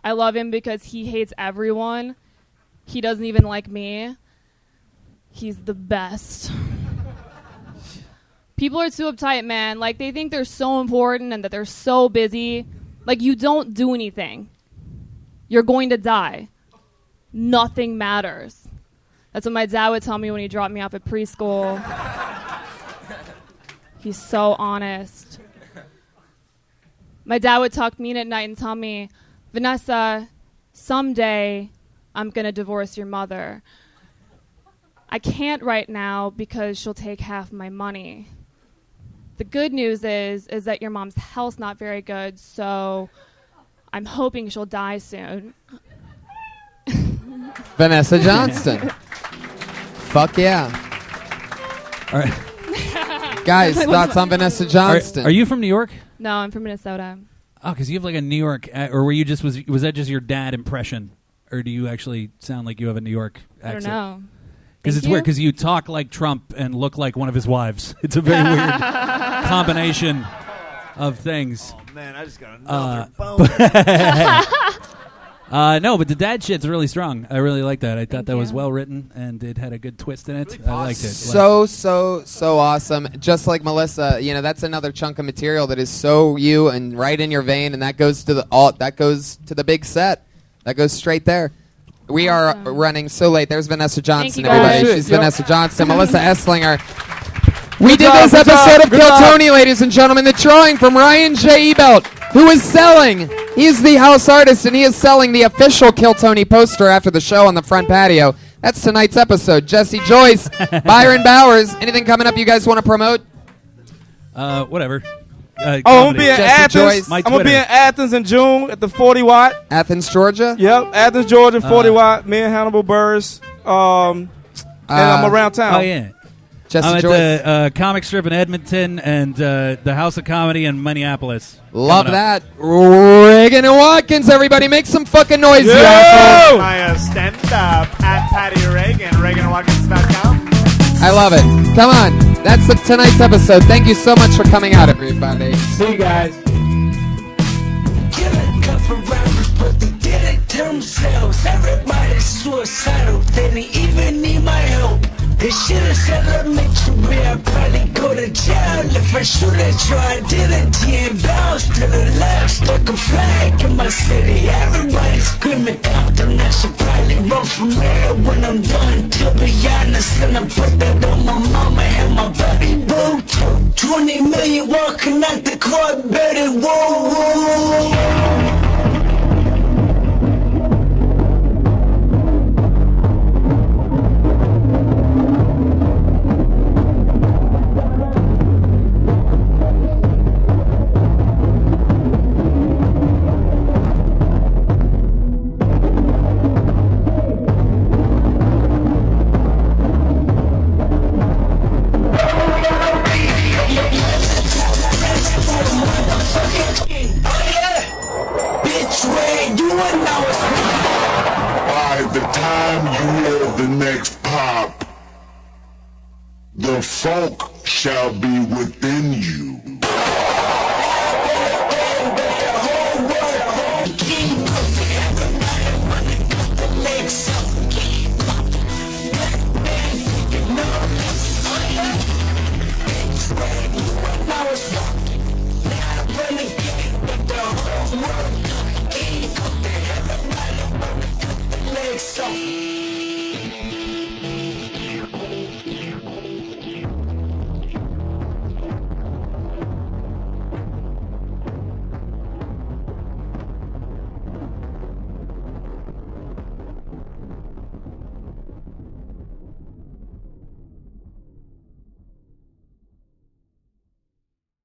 I love him because he hates everyone. He doesn't even like me. He's the best. People are too uptight, man. Like, they think they're so important and that they're so busy. Like, you don't do anything. You're going to die. Nothing matters. That's what my dad would tell me when he dropped me off at preschool. He's so honest. My dad would talk to me at night and tell me, Vanessa, someday I'm going to divorce your mother. I can't right now because she'll take half my money. The good news is that your mom's health's not very good, so I'm hoping she'll die soon. Vanessa Johnston. Fuck yeah. All right. Guys, thoughts on Vanessa Johnston? Are you from New York? No, I'm from Minnesota. Oh, because you have like a New York, or were you just was that just your dad impression, or do you actually sound like you have a New York accent? I don't know. Because it's weird, because you talk like Trump and look like one of his wives. It's a very weird combination of things. Oh man, I just got another bone. No, but the dad shit's really strong. I really like that. I thought that was well written, and it had a good twist in it. Really I liked it. So awesome. Just like Melissa, that's another chunk of material that is so you and right in your vein, and that goes to the big set. That goes straight there. We are running so late. There's Vanessa Johnston, everybody. She's Vanessa Johnston. Melissa Esslinger. We did this episode of Kill Tony, ladies and gentlemen. The drawing from Ryan J. Ebelt, who is selling. He's the house artist, and he is selling the official Kill Tony poster after the show on the front patio. That's tonight's episode. Jesse Joyce, Byron Bowers. Anything coming up you guys want to promote? I'm Whatever. gonna be in Jesse Athens. Joyce. I'm gonna be in Athens in June at the 40 Watt. Athens, Georgia. Yep, Athens, Georgia, 40 Watt. Me and Hannibal Burris. And I'm around town. Oh yeah. Jesse I'm at Joyce. the comic strip in Edmonton and the House of Comedy in Minneapolis. Love that. Reagan and Watkins, everybody, make some fucking noise, you Yo! assholes. My stand-up at Patty Reagan, ReaganandWatkins.com. I love it. Come on. That's tonight's episode. Thank you so much for coming out, everybody. See you guys. Kill a couple rappers, but they did it themselves. Everybody's suicidal, they didn't even need my help. They should've said elementary, I'd probably go to jail if I shoot at your identity and bounce to the left. Stuck a flag in my city, everybody screaming Compton. I should probably run from there when I'm done, to be honest. And I put that on my mama and my buddy boo. 20 million walking out the court, better whoa, whoa. The folk shall be within you. Now it's